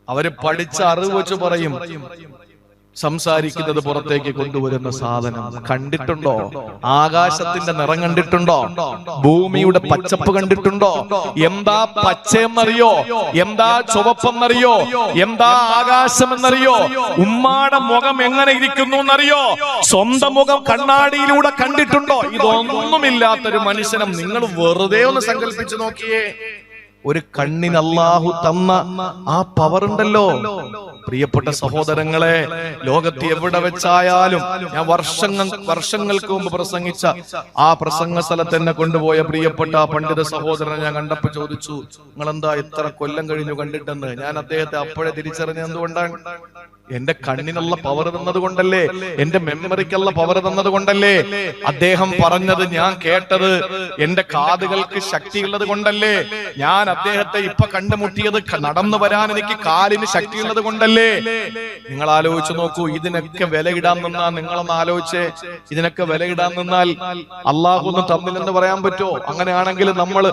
അവര് പഠിച്ച അറിവ് വെച്ച് പറയും. സംസാരിക്കുന്നത് പുറത്തേക്ക് കൊണ്ടുവരുന്ന സാധനം കണ്ടിട്ടുണ്ടോ? ആകാശത്തിന്റെ നിറം കണ്ടിട്ടുണ്ടോ? ഭൂമിയുടെ പച്ചപ്പ് കണ്ടിട്ടുണ്ടോ? എന്താ പച്ചയെന്നറിയോ? എന്താ ചുവപ്പെന്നറിയോ? എന്താ ആകാശമെന്നറിയോ? ഉമ്മാടെ മുഖം എങ്ങനെ ഇരിക്കുന്നു എന്നറിയോ? സ്വന്തം മുഖം കണ്ണാടിയിലൂടെ കണ്ടിട്ടുണ്ടോ? ഇതൊന്നുമില്ലാത്തൊരു മനുഷ്യനും നിങ്ങൾ വെറുതെ ഒന്ന് സങ്കല്പിച്ചു നോക്കിയേ. ഒരു കണ്ണിന് അല്ലാഹു തന്ന ആ പവർ ഉണ്ടല്ലോ പ്രിയപ്പെട്ട സഹോദരങ്ങളെ, ലോകത്ത് എവിടെ വെച്ചായാലും ഞാൻ വർഷങ്ങൾക്ക് മുമ്പ് പ്രസംഗിച്ച ആ പ്രസംഗ സ്ഥലത്ത് എന്നെ കൊണ്ടുപോയ പ്രിയപ്പെട്ട പണ്ഡിത സഹോദരനെ ഞാൻ കണ്ടപ്പോ ചോദിച്ചു, നിങ്ങളെന്താ ഇത്ര കൊല്ലം കഴിഞ്ഞു കണ്ടിട്ടെന്ന്. ഞാൻ അദ്ദേഹത്തെ അപ്പോഴേ തിരിച്ചറിഞ്ഞത് എന്തുകൊണ്ടാണ്? എന്റെ കണ്ണിനുള്ള പവർ തന്നത് കൊണ്ടല്ലേ, എന്റെ മെമ്മറിക്കുള്ള പവർ തന്നത് കൊണ്ടല്ലേ, അദ്ദേഹം പറഞ്ഞത് ഞാൻ കേട്ടത് എന്റെ കാതുകൾക്ക് ശക്തിയുള്ളത് കൊണ്ടല്ലേ, ഞാൻ അദ്ദേഹത്തെ ഇപ്പൊ കണ്ടുമുട്ടിയത് നടന്നു വരാൻ എനിക്ക് കാലിന് ശക്തിയുള്ളത് കൊണ്ടല്ലേ. നിങ്ങൾ ആലോചിച്ച് നോക്കൂ, ഇതിനൊക്കെ വിലയിടാൻ നിന്നാൽ, നിങ്ങളൊന്ന് ആലോചിച്ചേ, ഇതിനൊക്കെ വിലയിടാൻ നിന്നാൽ അള്ളാഹു ഒന്നും തന്നില്ലെന്ന് പറയാൻ പറ്റുമോ? അങ്ങനെയാണെങ്കിൽ നമ്മൾ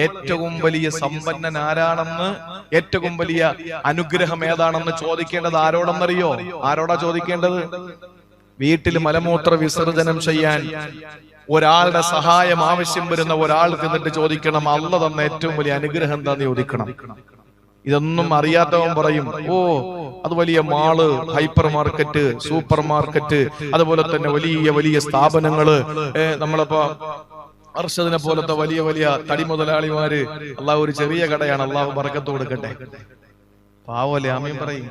ഏറ്റവും വലിയ സമ്പന്നൻ ആരാണെന്ന്, ഏറ്റവും വലിയ അനുഗ്രഹം ഏതാണെന്ന് ചോദിക്കേണ്ടത് ആരോടെന്നറിയോ? ആരോടാ ചോദിക്കേണ്ടത്? വീട്ടിൽ മലമൂത്ര വിസർജനം ചെയ്യാൻ ഒരാളുടെ സഹായം ആവശ്യം വരുന്ന ഒരാൾക്ക് എന്നിട്ട് ചോദിക്കണം, അള്ളാഹു തന്ന ഏറ്റവും വലിയ അനുഗ്രഹം എന്താന്ന് ചോദിക്കണം. ഇതൊന്നും അറിയാത്തവൻ പറയും, ഓ അത് വലിയ mall, hyper market, super market, അതുപോലെ തന്നെ വലിയ വലിയ സ്ഥാപനങ്ങള്, നമ്മളിപ്പോ അർഷദിനെ പോലത്തെ വലിയ വലിയ തടി മുതലാളിമാര്, അള്ളാഹു ഒരു ചെറിയ കടയാണ്, അള്ളാഹു ബർക്കത്ത് കൊടുക്കട്ടെ. പാവല്ലേ, ആമീൻ പറയും.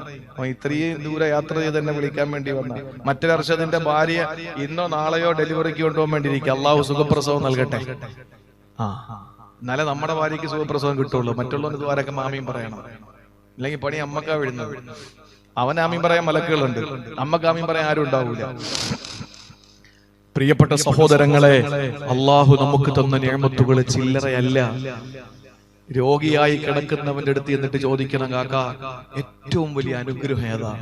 ഇത്രയും ദൂരെ യാത്ര ചെയ്ത് എന്നെ വിളിക്കാൻ വേണ്ടി വന്ന മറ്റൊരു അർഷദിന്റെ ഭാര്യ ഇന്നോ നാളെയോ ഡെലിവറിക്ക് കൊണ്ടുപോകാൻ വേണ്ടിയിരിക്കും. അള്ളാഹു സുഖപ്രസവം നൽകട്ടെ. എന്നാലേ നമ്മുടെ ഭാര്യയ്ക്ക് സുഖപ്രസവം കിട്ടുള്ളൂ. മറ്റുള്ളവന് ദ്വാരൊക്കെ ആമീൻ പറയണം, ഇല്ലെങ്കിൽ പണി അമ്മക്കാ വീഴുന്നത്. അവൻ ആമീൻ പറയാൻ മലക്കുകളുണ്ട്, അമ്മക്ക് ആമീൻ പറയാൻ ആരും ഉണ്ടാവൂല. പ്രിയപ്പെട്ട സഹോദരങ്ങളെ, അള്ളാഹു നമുക്ക് തന്ന നിഅമത്തുകൾ ചില്ലറയല്ല. രോഗിയായി കിടക്കുന്നവന്റെ അടുത്ത് എന്നിട്ട് ചോദിക്കണം, കാക്ക ഏറ്റവും വലിയ അനുഗ്രഹം ഏതാ?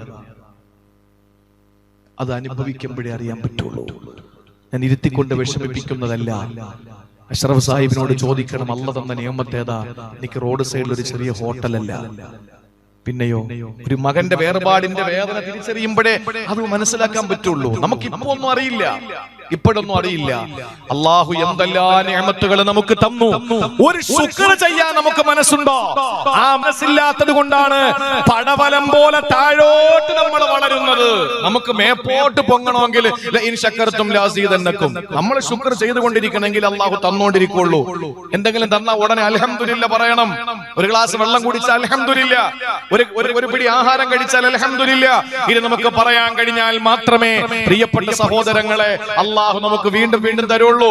അത് അനുഭവിക്കുമ്പോഴേ അറിയാൻ പറ്റുള്ളൂ. ഞാൻ ഇരുത്തിക്കൊണ്ട് വിഷമിപ്പിക്കുന്നതല്ല. അഷ്റഫ് സാഹിബിനോട് ചോദിക്കണം, അള്ളാഹു തന്ന നിഅമത്ത് ഏതാ? എനിക്ക് റോഡ് സൈഡിൽ ഒരു ചെറിയ ഹോട്ടലല്ല, പിന്നെയോ ഒരു മകന്റെ വേർപാടിന്റെ വേദന തിരിച്ചറിയുമ്പോഴേ അത് മനസ്സിലാക്കാൻ പറ്റുള്ളൂ. നമുക്ക് ഇപ്പൊ ഒന്നും അറിയില്ല, ഇപ്പോഴൊന്നും അറിയില്ല. അള്ളാഹു എന്തെല്ലാം നിഅമത്തുകൾ നമുക്ക് തന്നു. ഒരു ശുക്ർ ചെയ്യാൻ നമുക്ക് മനസ്സുണ്ടോ? ആ മനസ്സില്ലാത്തത് കൊണ്ടാണ് പടവലം പോലെ താഴോട്ട് നമ്മൾ വളരുന്നത്. നമുക്ക് മേപ്പോട്ട് പൊങ്ങണമെങ്കിൽ ലഇൻ ശക്കർതും ലഅസീദന്നകും, നമ്മൾ ശുക്ർ ചെയ്തുകൊണ്ടിരിക്കണമെങ്കിൽ അള്ളാഹു തന്നോണ്ടിരിക്കുള്ളൂ. എന്തെങ്കിലും തന്നാ ഉടനെ അൽഹംദുലില്ലാ പറയണം. ഒരു ഗ്ലാസ് വെള്ളം കുടിച്ചാൽ അൽഹംദുലില്ലാ, ഒരു പിടി ആഹാരം കഴിച്ചാൽ അൽഹംദുലില്ലാ, ഇത് നമുക്ക് പറയാൻ കഴിഞ്ഞാൽ മാത്രമേ പ്രിയപ്പെട്ട സഹോദരങ്ങളെ അള്ളാഹു നമുക്ക് വീണ്ടും വീണ്ടും തരുള്ളൂ.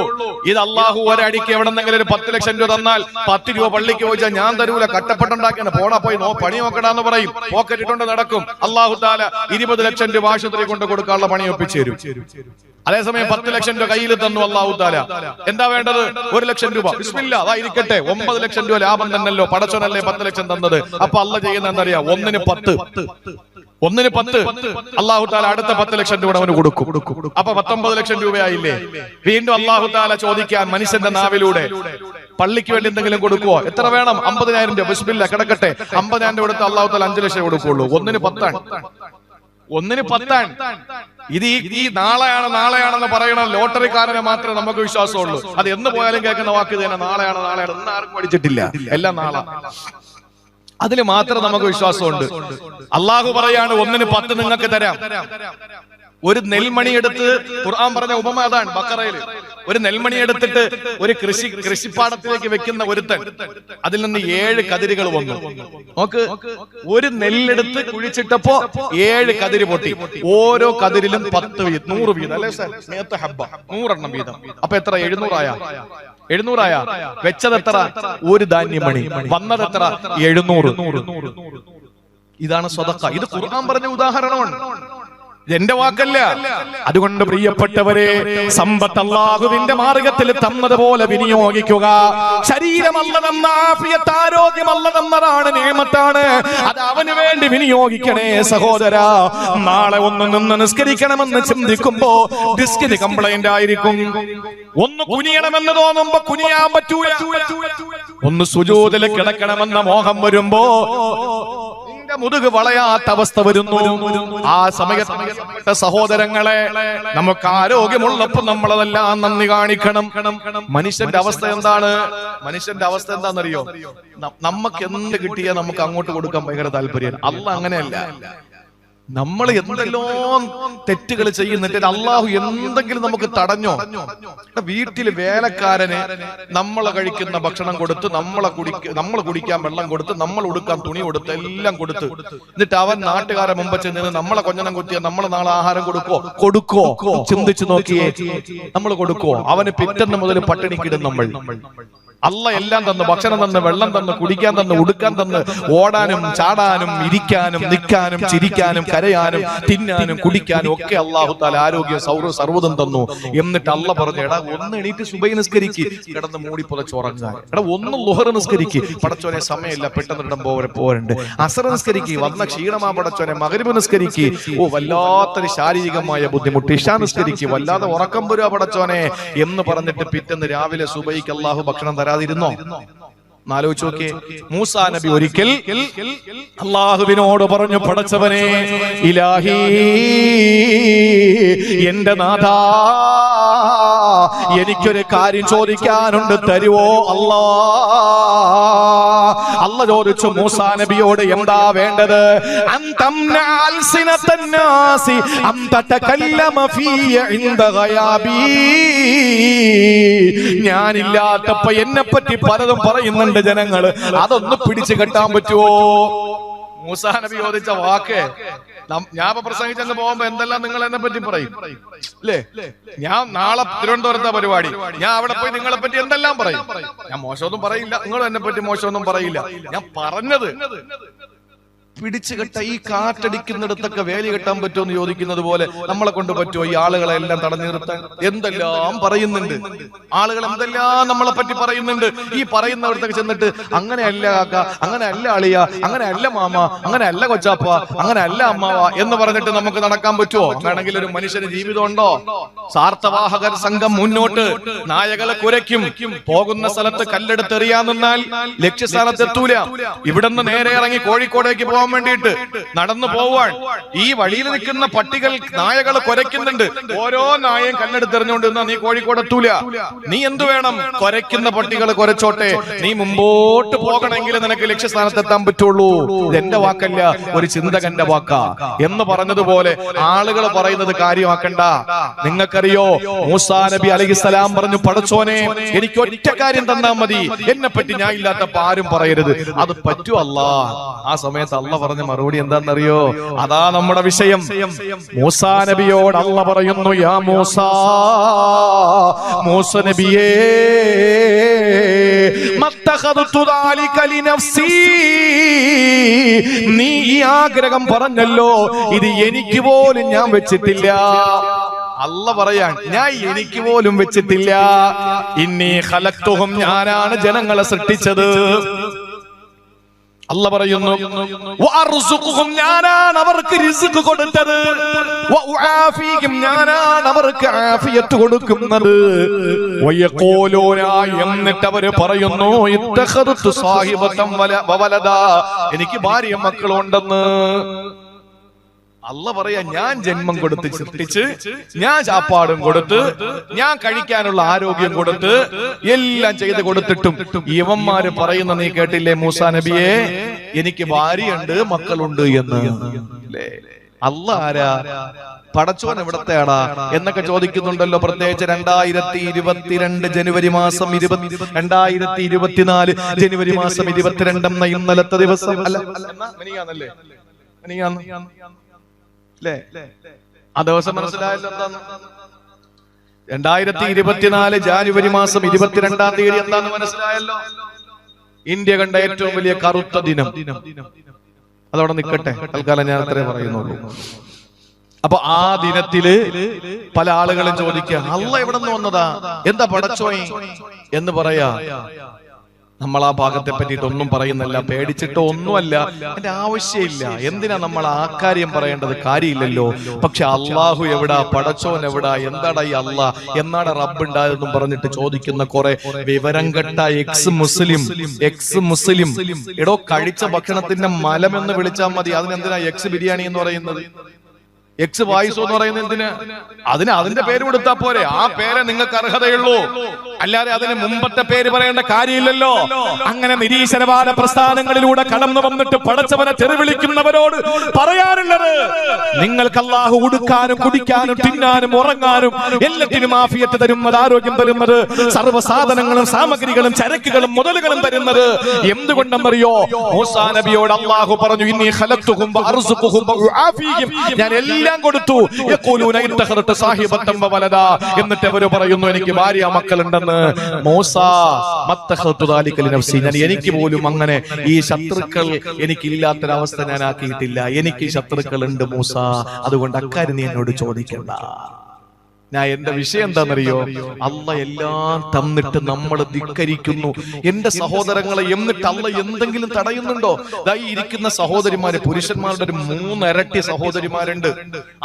ഇത് അള്ളാഹു ഒരടിക്ക് എവിടെന്നെങ്കിലും ഒരു 10 ലക്ഷം രൂപ തന്നാൽ 10 രൂപ പള്ളിക്ക് ചോദിച്ചാൽ ഞാൻ തരൂല, കട്ടപ്പെട്ടുണ്ടാക്കിയാണ്, പോടാ പോയി പണി നോക്കടാന്ന് പറയും. പോക്കറ്റ് ഇട്ടുകൊണ്ട് നടക്കും. അള്ളാഹു താല 20 ലക്ഷം രൂപ ആശുപത്രി കൊണ്ട് കൊടുക്കാനുള്ള പണി ഒപ്പിച്ചു തരും. അതേസമയം 10 ലക്ഷം രൂപ കയ്യിൽ തന്നു അള്ളാഹു താല. എന്താ വേണ്ടത്? 1 ലക്ഷം രൂപ. ബിസ്മില്ലാ, അതായിരിക്കട്ടെ, 9 ലക്ഷം രൂപ ലാഭം തന്നല്ലോ, പടച്ചോനല്ലേ 10 ലക്ഷം തന്നത്. അപ്പൊ അള്ളാഹ് ചെയ്യുന്ന എന്താ അറിയാ? ഒന്നിന് 10 അള്ളാഹു താല അടുത്ത 10 ലക്ഷം രൂപ അവന് കൊടുക്കും. അപ്പൊ 19 ലക്ഷം രൂപയായില്ലേ? വീണ്ടും അള്ളാഹു താല ചോദിക്കാൻ മനുഷ്യന്റെ നാവിലൂടെ, പള്ളിക്ക് വേണ്ടി എന്തെങ്കിലും കൊടുക്കുവോ? എത്ര വേണം? 50,000 രൂപ. ബിസ്മില്ലാ, കിടക്കട്ടെ. 50,000 രൂപ കൊടുത്ത് അള്ളാഹു താല 5 ലക്ഷം കൊടുക്കുള്ളൂ. ഒന്നിന് 10 ആണ്. ഇത് ഈ നാളെയാണെന്ന് പറയണം ലോട്ടറിക്കാരനെ മാത്രമേ നമുക്ക് വിശ്വാസമുള്ളൂ. അത് എന്ന് പോയാലും കേൾക്കുന്ന വാക്ക് തന്നെ, നാളെയാണ്. ഇന്ന് ആർക്കും പഠിച്ചിട്ടില്ല, എല്ലാം നാളെ. അതിൽ മാത്രം നമുക്ക് വിശ്വാസമുണ്ട്. അള്ളാഹു പറയാണ്, ഒന്നിന് 10 നിങ്ങൾക്ക് തരാം. ഒരു നെൽമണി എടുത്ത്, ഖുർആൻ പറഞ്ഞ ഉപമ അതാണ് ബഖറയില്. ഒരു നെൽമണി എടുത്തിട്ട് ഒരു കൃഷിപ്പാടത്തിലേക്ക് വെക്കുന്ന ഒരുത്തൻ, അതിൽ നിന്ന് 7 കതിരുകൾ വന്നു. നോക്ക്, ഒരു നെല്ലെടുത്ത് കുഴിച്ചിട്ടപ്പോ 7 കതിര് പൊട്ടി. ഓരോ കതിരിലും 100 വീതം, അല്ലേ സാർ? 100 എണ്ണം വീതം. അപ്പൊ എത്ര? 700 ആയ. വെച്ചതെത്ര? ഒരു ധാന്യമണി. വന്നതെത്ര? 700. ഇതാണ് സ്വതക്ക. ഇത് ഖുർആൻ പറഞ്ഞ ഉദാഹരണമാണ്, എന്റെ വാക്കല്ല. അതുകൊണ്ട് പ്രിയപ്പെട്ടവരെ, സമ്പത്ത് അല്ലാഹുവിന്റെ മാർഗത്തിൽ തന്നതുപോലെ വിനിയോഗിക്കുക. ശരീരം അല്ലാഹു തന്ന ആഫിയത്ത്, ആരോഗ്യം അല്ലാഹു തന്നതാണ്, നിഅമത്താണ്. അത് അവന് വേണ്ടി വിനിയോഗിക്കണേ സഹോദരാ. നാളെ ഒന്ന് നിന്ന് നിസ്കരിക്കണമെന്ന് ചിന്തിക്കുമ്പോ ഡിസ്കിന് കംപ്ലൈന്റ് ആയിരിക്കും. ഒന്ന് കുനിയണമെന്ന് തോന്നുമ്പോ കുനിയാൻ പറ്റൂല. ഒന്ന് സുജൂദിൽ കിടക്കണമെന്ന മോഹം വരുമ്പോ മുതുക് വളയാത്ത അവസ്ഥ വരുന്നു. ആ സമയത്ത് സഹോദരങ്ങളെ, നമുക്ക് ആരോഗ്യമുള്ളപ്പോൾ നമ്മളതെല്ലാം നന്ദി കാണിക്കണം. മനുഷ്യന്റെ അവസ്ഥ എന്താണ്? മനുഷ്യന്റെ അവസ്ഥ എന്താണെന്നറിയോ? നമുക്ക് എന്ത് കിട്ടിയാൽ നമുക്ക് അങ്ങോട്ട് കൊടുക്കാൻ ഭയങ്കര താല്പര്യം. അല്ലാഹ് അങ്ങനെയല്ല. നമ്മൾ എന്തെല്ലോ തെറ്റുകൾ ചെയ്യുന്നിട്ട് അള്ളാഹു എന്തെങ്കിലും നമുക്ക് തടഞ്ഞോ? വീട്ടിൽ വേലക്കാരന് നമ്മൾ കഴിക്കുന്ന ഭക്ഷണം കൊടുത്ത്, നമ്മൾ കുടിക്കാൻ വെള്ളം കൊടുത്ത്, നമ്മൾ ഉടുക്കാൻ തുണി കൊടുത്ത്, എല്ലാം കൊടുത്ത്, എന്നിട്ട് അവൻ നാട്ടുകാരെ മുമ്പ് ചെന്ന് നമ്മളെ കൊഞ്ഞനം കുത്തിയാൽ നമ്മൾ നാളെ ആഹാരം കൊടുക്കോ? ചിന്തിച്ചു നോക്കിയേ, നമ്മൾ കൊടുക്കോ? അവന് പിറ്റന്ന് മുതൽ പട്ടിണിക്കിടും നമ്മൾ. അല്ല എല്ലാം തന്ന്, ഭക്ഷണം തന്ന്, വെള്ളം തന്ന്, കുടിക്കാൻ തന്ന്, ഉടുക്കാൻ തന്ന്, ഓടാനും ചാടാനും ഇരിക്കാനും നിൽക്കാനും ചിരിക്കാനും കരയാനും തിന്നാനും കുടിക്കാനും ഒക്കെ അള്ളാഹു താല ആരോഗ്യം സർവ്വതും തന്നു. എന്നിട്ട് അല്ല പറഞ്ഞു, എടാ ഒന്ന് എണീറ്റ് സുബഹി നിസ്കരിക്ക്, കിടന്ന് മൂടി പുലച്ചുറങ്ങാൻ. എടാ ഒന്ന് ളുഹർ നിസ്കരിക്ക്, പടച്ചോനെ സമയമില്ല പെട്ടെന്ന് ഇടം പോരണ്ട്. അസർ നിസ്കരിക്ക്, വന്ന ക്ഷീണമാ പടച്ചോനെ. മഗ്രിബ് നിസ്കരിക്ക്, വല്ലാത്തൊരു ശാരീരികമായ ബുദ്ധിമുട്ട്. ഇശാ നിസ്കരിക്ക്, വല്ലാതെ ഉറക്കം വരുക പടച്ചോനെ എന്ന് പറഞ്ഞിട്ട് പിറ്റേന്ന് രാവിലെ സുബഹിക്ക് അള്ളാഹു ഭക്ഷണം തരാതിരുന്നോ? ആലോചിച്ച് നോക്കിയേ. മൂസാ നബി ഒരിക്കൽ അള്ളാഹുവിനോട് പറഞ്ഞു, പടച്ചവനെ ഇലാഹി, എന്റെ നാഥാ, എനിക്കൊരു കാര്യം ചോദിക്കാനുണ്ട്, തരുവോ അല്ലാ? അല്ല ചോദിച്ചു മൂസാ നബിയോട്, എന്താ വേണ്ടത്? ഞാനില്ലാത്തപ്പോ എന്നെ പറ്റി പലതും പറയുന്നുണ്ട് ജനങ്ങള്, അതൊന്ന് പിടിച്ചു കെട്ടാൻ പറ്റുമോ? മൂസാ നബി ചോദിച്ച വാക്ക്, ഞാൻ പ്രസംഗിച്ചെന്ന് പോകുമ്പോ എന്തെല്ലാം നിങ്ങൾ എന്നെ പറ്റി പറയും അല്ലേ? ഞാൻ നാളെ തിരുവനന്തപുരത്തെ പരിപാടി, ഞാൻ അവിടെ പോയി നിങ്ങളെ പറ്റി എന്തെല്ലാം പറയും. ഞാൻ മോശമൊന്നും പറയില്ല, നിങ്ങളും എന്നെ പറ്റി മോശമൊന്നും പറയില്ല. ഞാൻ പറഞ്ഞത് പിടിച്ചു കെട്ട, ഈ കാറ്റടിക്കുന്നിടത്തൊക്കെ വേലി കെട്ടാൻ പറ്റുമോ എന്ന് ചോദിക്കുന്നത് പോലെ നമ്മളെ കൊണ്ട് പറ്റുമോ ഈ ആളുകളെ എല്ലാം തടഞ്ഞു നിർത്താൻ? എന്തെല്ലാം പറയുന്നുണ്ട് ആളുകൾ, എന്തെല്ലാം നമ്മളെ പറ്റി പറയുന്നുണ്ട്. ഈ പറയുന്നവർക്ക് ചെന്നിട്ട് അങ്ങനെയല്ല കാക്ക, അങ്ങനെയല്ല അളിയ, അങ്ങനെയല്ല മാമ, അങ്ങനെയല്ല കൊച്ചാപ്പ, അങ്ങനെയല്ല അമ്മാവ എന്ന് പറഞ്ഞിട്ട് നമുക്ക് നടക്കാൻ പറ്റുമോ? അങ്ങനെയാണെങ്കിൽ ഒരു മനുഷ്യന് ജീവിതം ഉണ്ടോ? സാർത്ഥവാഹകർ സംഘം മുന്നോട്ട് നായകളെ കുരയ്ക്കും. പോകുന്ന സ്ഥലത്ത് കല്ലെടുത്തെറിയാൻ നിന്നാൽ ലക്ഷ്യസ്ഥാനത്ത് എത്തൂല. ഇവിടുന്ന് നേരെ ഇറങ്ങി കോഴിക്കോടേക്ക് പോകാൻ വേണ്ടിയിട്ട് നടന്നു പോവാൻ ഈ വഴിയിൽ നിൽക്കുന്ന പട്ടികൾ നായകളെ കുരയ്ക്കുന്നുണ്ട്. ഓരോ നായയും കല്ലെടുത്തെറിഞ്ഞുകൊണ്ട് നീ കോഴിക്കോട് എത്തൂല. നീ എന്തു വേണം? കുരയ്ക്കുന്ന പട്ടികൾ കുരച്ചോട്ടെ, നീ മുമ്പോട്ട് പോകണമെങ്കിൽ നിനക്ക് ലക്ഷ്യസ്ഥാനത്ത് എത്താൻ പറ്റുള്ളൂ. എന്റെ വാക്കല്ല, ഒരു ചിന്തകന്റെ വാക്കാ എന്ന് പറഞ്ഞതുപോലെ ആളുകൾ പറയുന്നത് കാര്യമാക്കണ്ട. നിങ്ങൾക്കറിയോ, മൂസാ നബി അലൈഹിസ്സലാം പറഞ്ഞു, പടച്ചോനെ എനിക്ക് ഒറ്റ കാര്യം തന്നാ മതി, എന്നെ പറ്റി ഞാൻ ഇല്ലാത്തപ്പോ ആരും പറയരുത്. അത് പറ്റുമോ അല്ലാ? ആ സമയത്ത് അല്ല പറഞ്ഞ മറുപടി എന്താണെന്നറിയോ? അതാ നമ്മുടെ വിഷയം. മൂസാ നബിയോട് അല്ല പറയുന്നു, യാ മൂസാ, മൂസ നബിയേ, നീ ഈ ആഗ്രഹം പറഞ്ഞല്ലോ, ഇത് എനിക്ക് പോലും ഞാൻ വെച്ചിട്ടില്ല. അല്ല പറയാൻ, ഞാൻ എനിക്ക് പോലും വെച്ചിട്ടില്ല. ഇന്നി ഖലഖ്തുഹും, ഞാനാണ് ജനങ്ങളെ സൃഷ്ടിച്ചത്. അല്ല പറയുന്നു, ഞാനാണ് അവർക്ക് റിസ്ക് കൊടുത്തത്, ഞാനാണ് അവർക്ക് ആഫിയത്ത് കൊടുക്കുന്നത്. എന്നിട്ട് അവര് പറയുന്നു, എനിക്ക് ഭാര്യ മക്കളുണ്ടെന്ന്. അല്ല പറയാ, ഞാൻ ജന്മം കൊടുത്ത് സൃഷ്ടിച്ച്, ഞാൻ ചാപ്പാടും കൊടുത്ത്, ഞാൻ കഴിക്കാനുള്ള ആരോഗ്യം കൊടുത്ത്, എല്ലാം ചെയ്ത് കൊടുത്തിട്ടും ഇവന്മാര് പറയുന്ന നീ കേട്ടില്ലേ മൂസാ നബിയെ, എനിക്ക് ഭാര്യയുണ്ട് മക്കളുണ്ട് എന്ന്. അല്ല ആരാ? പടച്ചോൻ എവിടത്തെയാടാ എന്നൊക്കെ ചോദിക്കുന്നുണ്ടല്ലോ. പ്രത്യേകിച്ച് 2022 ജനുവരി മാസം 2024 ജനുവരി മാസം 22 ഇന്നലത്തെ ദിവസം അല്ലേ? ആ ദിവസം മനസ്സിലായല്ലോ എന്താന്ന്? 2024 ജാനുവരി മാസം 22 തീയതി എന്താന്ന് മനസ്സിലായല്ലോ? ഇന്ത്യ കണ്ട ഏറ്റവും വലിയ കറുത്ത ദിനം. അതവിടെ നിൽക്കട്ടെ, തൽക്കാലം ഞാൻ അത്രേ പറയുന്നുള്ളൂ. അപ്പൊ ആ ദിനത്തില് പല ആളുകളും ചോദിക്കുക, അല്ല എവിടെ നിന്ന് വന്നതാ, എന്താ പടച്ചോയി എന്ന് പറയാ. നമ്മൾ ആ ഭാഗത്തെ പറ്റിയിട്ടൊന്നും പറയുന്നില്ല, പേടിച്ചിട്ടോ ഒന്നുമല്ല, അതിന്റെ ആവശ്യമില്ല. എന്തിനാ നമ്മൾ ആ കാര്യം പറയേണ്ടത്? കാര്യമില്ലല്ലോ. പക്ഷെ അള്ളാഹു എവിടാ, പടച്ചോൻ എവിടാ, എന്താടാ ഈ അള്ളാ, എന്നാടാ റബ്ബ് ഉണ്ടായതെന്നും പറഞ്ഞിട്ട് ചോദിക്കുന്ന കുറെ വിവരം കെട്ട എക്സ് മുസ്ലിം എടോ, കഴിച്ച ഭക്ഷണത്തിന്റെ മലമെന്ന് വിളിച്ചാൽ മതി. അതിനെന്തിനാ എക്സ് ബിരിയാണി എന്ന് പറയുന്നത്? എക്സ് പായസം എന്ന് പറയുന്നത് എന്തിന്? അതിന്റെ പേര് കൊടുത്താൽ പോരെ. ആ പേരെ നിങ്ങൾക്ക് അർഹതയുള്ളൂ, അല്ലാതെ അതിന് മുമ്പത്തെ പേര് പറയേണ്ട കാര്യമില്ലല്ലോ. അങ്ങനെ നിരീശ്വരവാദ പ്രസ്ഥാനങ്ങളിലൂടെ കടന്നു വന്നിട്ട് പടച്ചവനെ തെറിവിളിക്കുന്നവരോട് പറയാനുള്ളത്, നിങ്ങൾക്ക് അല്ലാഹു ഉടുക്കാനും കുടിക്കാനും തിന്നാനും ഉറങ്ങാനും എല്ലാത്തിനും ആഫിയത്ത് തരുന്നത്, ആരോഗ്യം തരുന്നത്, സർവ്വ സാധനങ്ങളും സാമഗ്രികളും ചരക്കുകളും മുതലുകളും തരുന്നത് എന്തുകൊണ്ടെന്നറിയോ? മൂസാ നബിയോട് അല്ലാഹു പറഞ്ഞു, ഇന്നി ഖലഖ്തുഹും വഅർസുഖുഹും വഉആഫീഹിം, ഞാൻ എല്ലാം കൊടുത്തു. യഖൂലൂന ഇത്തഖറത സാഹിബത്തൻ വവലദാ, എന്നിട്ട് അവർ പറയുന്നു എനിക്ക് ഭാര്യ മക്കളുണ്ടെന്ന്. മൂസാ മത്തഖതു ദാലിക ലിനഫ്സി, ഞാൻ എനിക്ക് പോലും അങ്ങനെ ഈ ശത്രുക്കൾ എനിക്കില്ലാത്തൊരവസ്ഥ ഞാൻ ആക്കിയിട്ടില്ല. എനിക്ക് ശത്രുക്കളുണ്ട് മൂസാ, അതുകൊണ്ട് അക്കാര്യം നീ എന്നോട് ചോദിക്കണ്ട. ഞാൻ എന്റെ വിഷയം എന്താണെന്നറിയോ? അല്ല എല്ലാം തന്നിട്ട് നമ്മൾ ധിക്കരിക്കുന്നു. എന്റെ സഹോദരങ്ങളെ, എന്നിട്ട് അല്ല എന്തെങ്കിലും തടയുന്നുണ്ടോ? ഈ ഇരിക്കുന്ന സഹോദരിമാര്, പുരുഷന്മാരുടെ ഒരു 3 ഇരട്ടി സഹോദരിമാരുണ്ട്.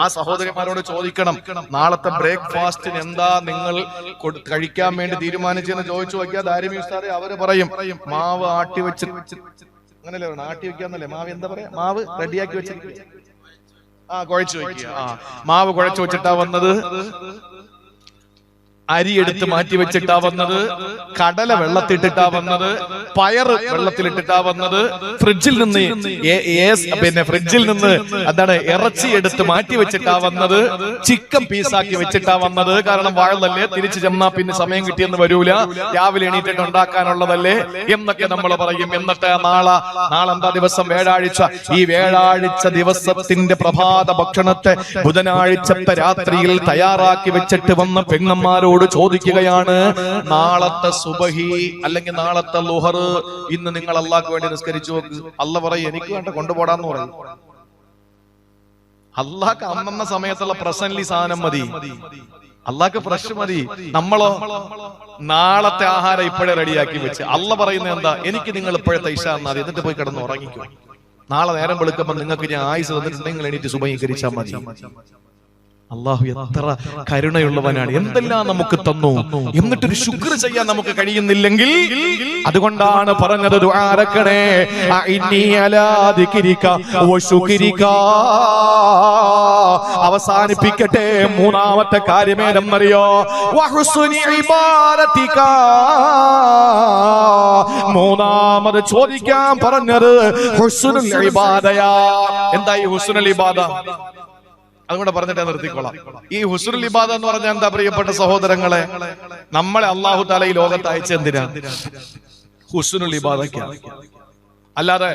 ആ സഹോദരിമാരോട് ചോദിക്കണം, നാളത്തെ ബ്രേക്ക്ഫാസ്റ്റിന് എന്താ നിങ്ങൾ കഴിക്കാൻ വേണ്ടി തീരുമാനിച്ചെന്ന് ചോദിച്ചു നോക്കിയാൽ ദാരിമി ഉസ്താദെ അവര് പറയും, മാവ് ആട്ടി വെച്ച്, അങ്ങനല്ലേ ആട്ടി വെക്കാന്നല്ലേ, മാവ് എന്താ പറയാ, മാവ് റെഡിയാക്കി വെച്ച് കുഴച്ചു വെക്കുക. മാവ് കുഴച്ചു വെച്ചിട്ടാ വന്നത്, അരി എടുത്ത് മാറ്റി വെച്ചിട്ടാ വന്നത്, കടല വെള്ളത്തിട്ടിട്ടാ വന്നത്, പയറ് വെള്ളത്തിലിട്ടിട്ടാ വന്നത്, ഫ്രിഡ്ജിൽ നിന്ന് ഫ്രിഡ്ജിൽ നിന്ന് എന്താണ് ഇറച്ചി എടുത്ത് മാറ്റി വെച്ചിട്ടാ വന്നത്, ചിക്കൻ പീസാക്കി വെച്ചിട്ടാ വന്നത്. കാരണം വാഴലല്ലേ, തിരിച്ചു ചെന്നാ പിന്നെ സമയം കിട്ടിയെന്ന് വരൂല, രാവിലെ എണീറ്റിട്ട് ഉണ്ടാക്കാനുള്ളതല്ലേ എന്നൊക്കെ നമ്മൾ പറയും. എന്നിട്ട് നാളെ എന്താ ദിവസം? വ്യാഴാഴ്ച. ഈ വ്യാഴാഴ്ച ദിവസത്തിന്റെ പ്രഭാത ഭക്ഷണത്തെ ബുധനാഴ്ചത്തെ രാത്രിയിൽ തയ്യാറാക്കി വെച്ചിട്ട് വന്ന പെങ്ങന്മാരോട് ചോദിക്കുകയാണ്, നാളത്തെ സുബഹി അല്ലെങ്കിൽ നാളത്തെ ളുഹർ ഇന്ന് നിങ്ങൾ അള്ളാഹ്ക്ക് വേണ്ടി നിസ്കരിച്ചു നോക്ക്. അല്ല പറയും എനിക്ക് വേണ്ട കൊണ്ടുപോടാന്ന് പറയും. അള്ളാഹ്ക്ക് അന്നന്ന സമയത്തുള്ള പ്രസന്റ്ലി സാധനം മതി, അള്ളാഹ്ക്ക് ഫ്രഷ് മതി. നമ്മളോ നാളത്തെ ആഹാരം ഇപ്പോഴേ റെഡിയാക്കി വെച്ച്. അല്ല പറയുന്നത് എന്താ? എനിക്ക് നിങ്ങൾ ഇപ്പോഴത്തെ ഇശ എന്നാ എന്നിട്ട് പോയി കിടന്ന് ഉറങ്ങിക്കും. നാളെ നേരം വെളുക്കുമ്പോൾ നിങ്ങൾക്ക് ഞാൻ ആയുസ് തന്നിട്ട് നിങ്ങൾ എണീറ്റ് സുബഹീകരിച്ചാൽ മതി. അള്ളാഹു എത്ര കരുണയുള്ളവനാണ്, എന്തെല്ലാം നമുക്ക് തന്നു, എന്നിട്ടൊരു ശുക്ർ ചെയ്യാൻ നമുക്ക് കഴിയുന്നില്ലെങ്കിൽ അതുകൊണ്ടാണ് പറഞ്ഞത് ദുആരക്കണേ, അഇന്നി അലാ ദിക്രിക വശുക്രിക. അവസാനിപ്പിക്കട്ടെ. മൂന്നാമത്തെ കാര്യമേതെന്നറിയോ? വഹുസ്നി ഇബാദതിക. മൂന്നാമത് ചോദിക്കാൻ പറഞ്ഞത് ഹുസ്നുൽ ഇബാദയാ. എന്താ ഈ ഹുസ്നുൽ ഇബാദ? അതുകൊണ്ട് പറഞ്ഞിട്ട് നിർത്തിക്കൊള്ളാം. ഈ ഹുസ്നുൽ ഇബാദ എന്ന് പറഞ്ഞാൽ എന്താ പ്രിയപ്പെട്ട സഹോദരങ്ങളെ? നമ്മളെ അല്ലാഹു തആല ഈ ലോകത്ത് അയച്ചെന്തിനാ? ഹുസ്നുൽ ഇബാദയ്ക്കാണ്. അല്ലാതെ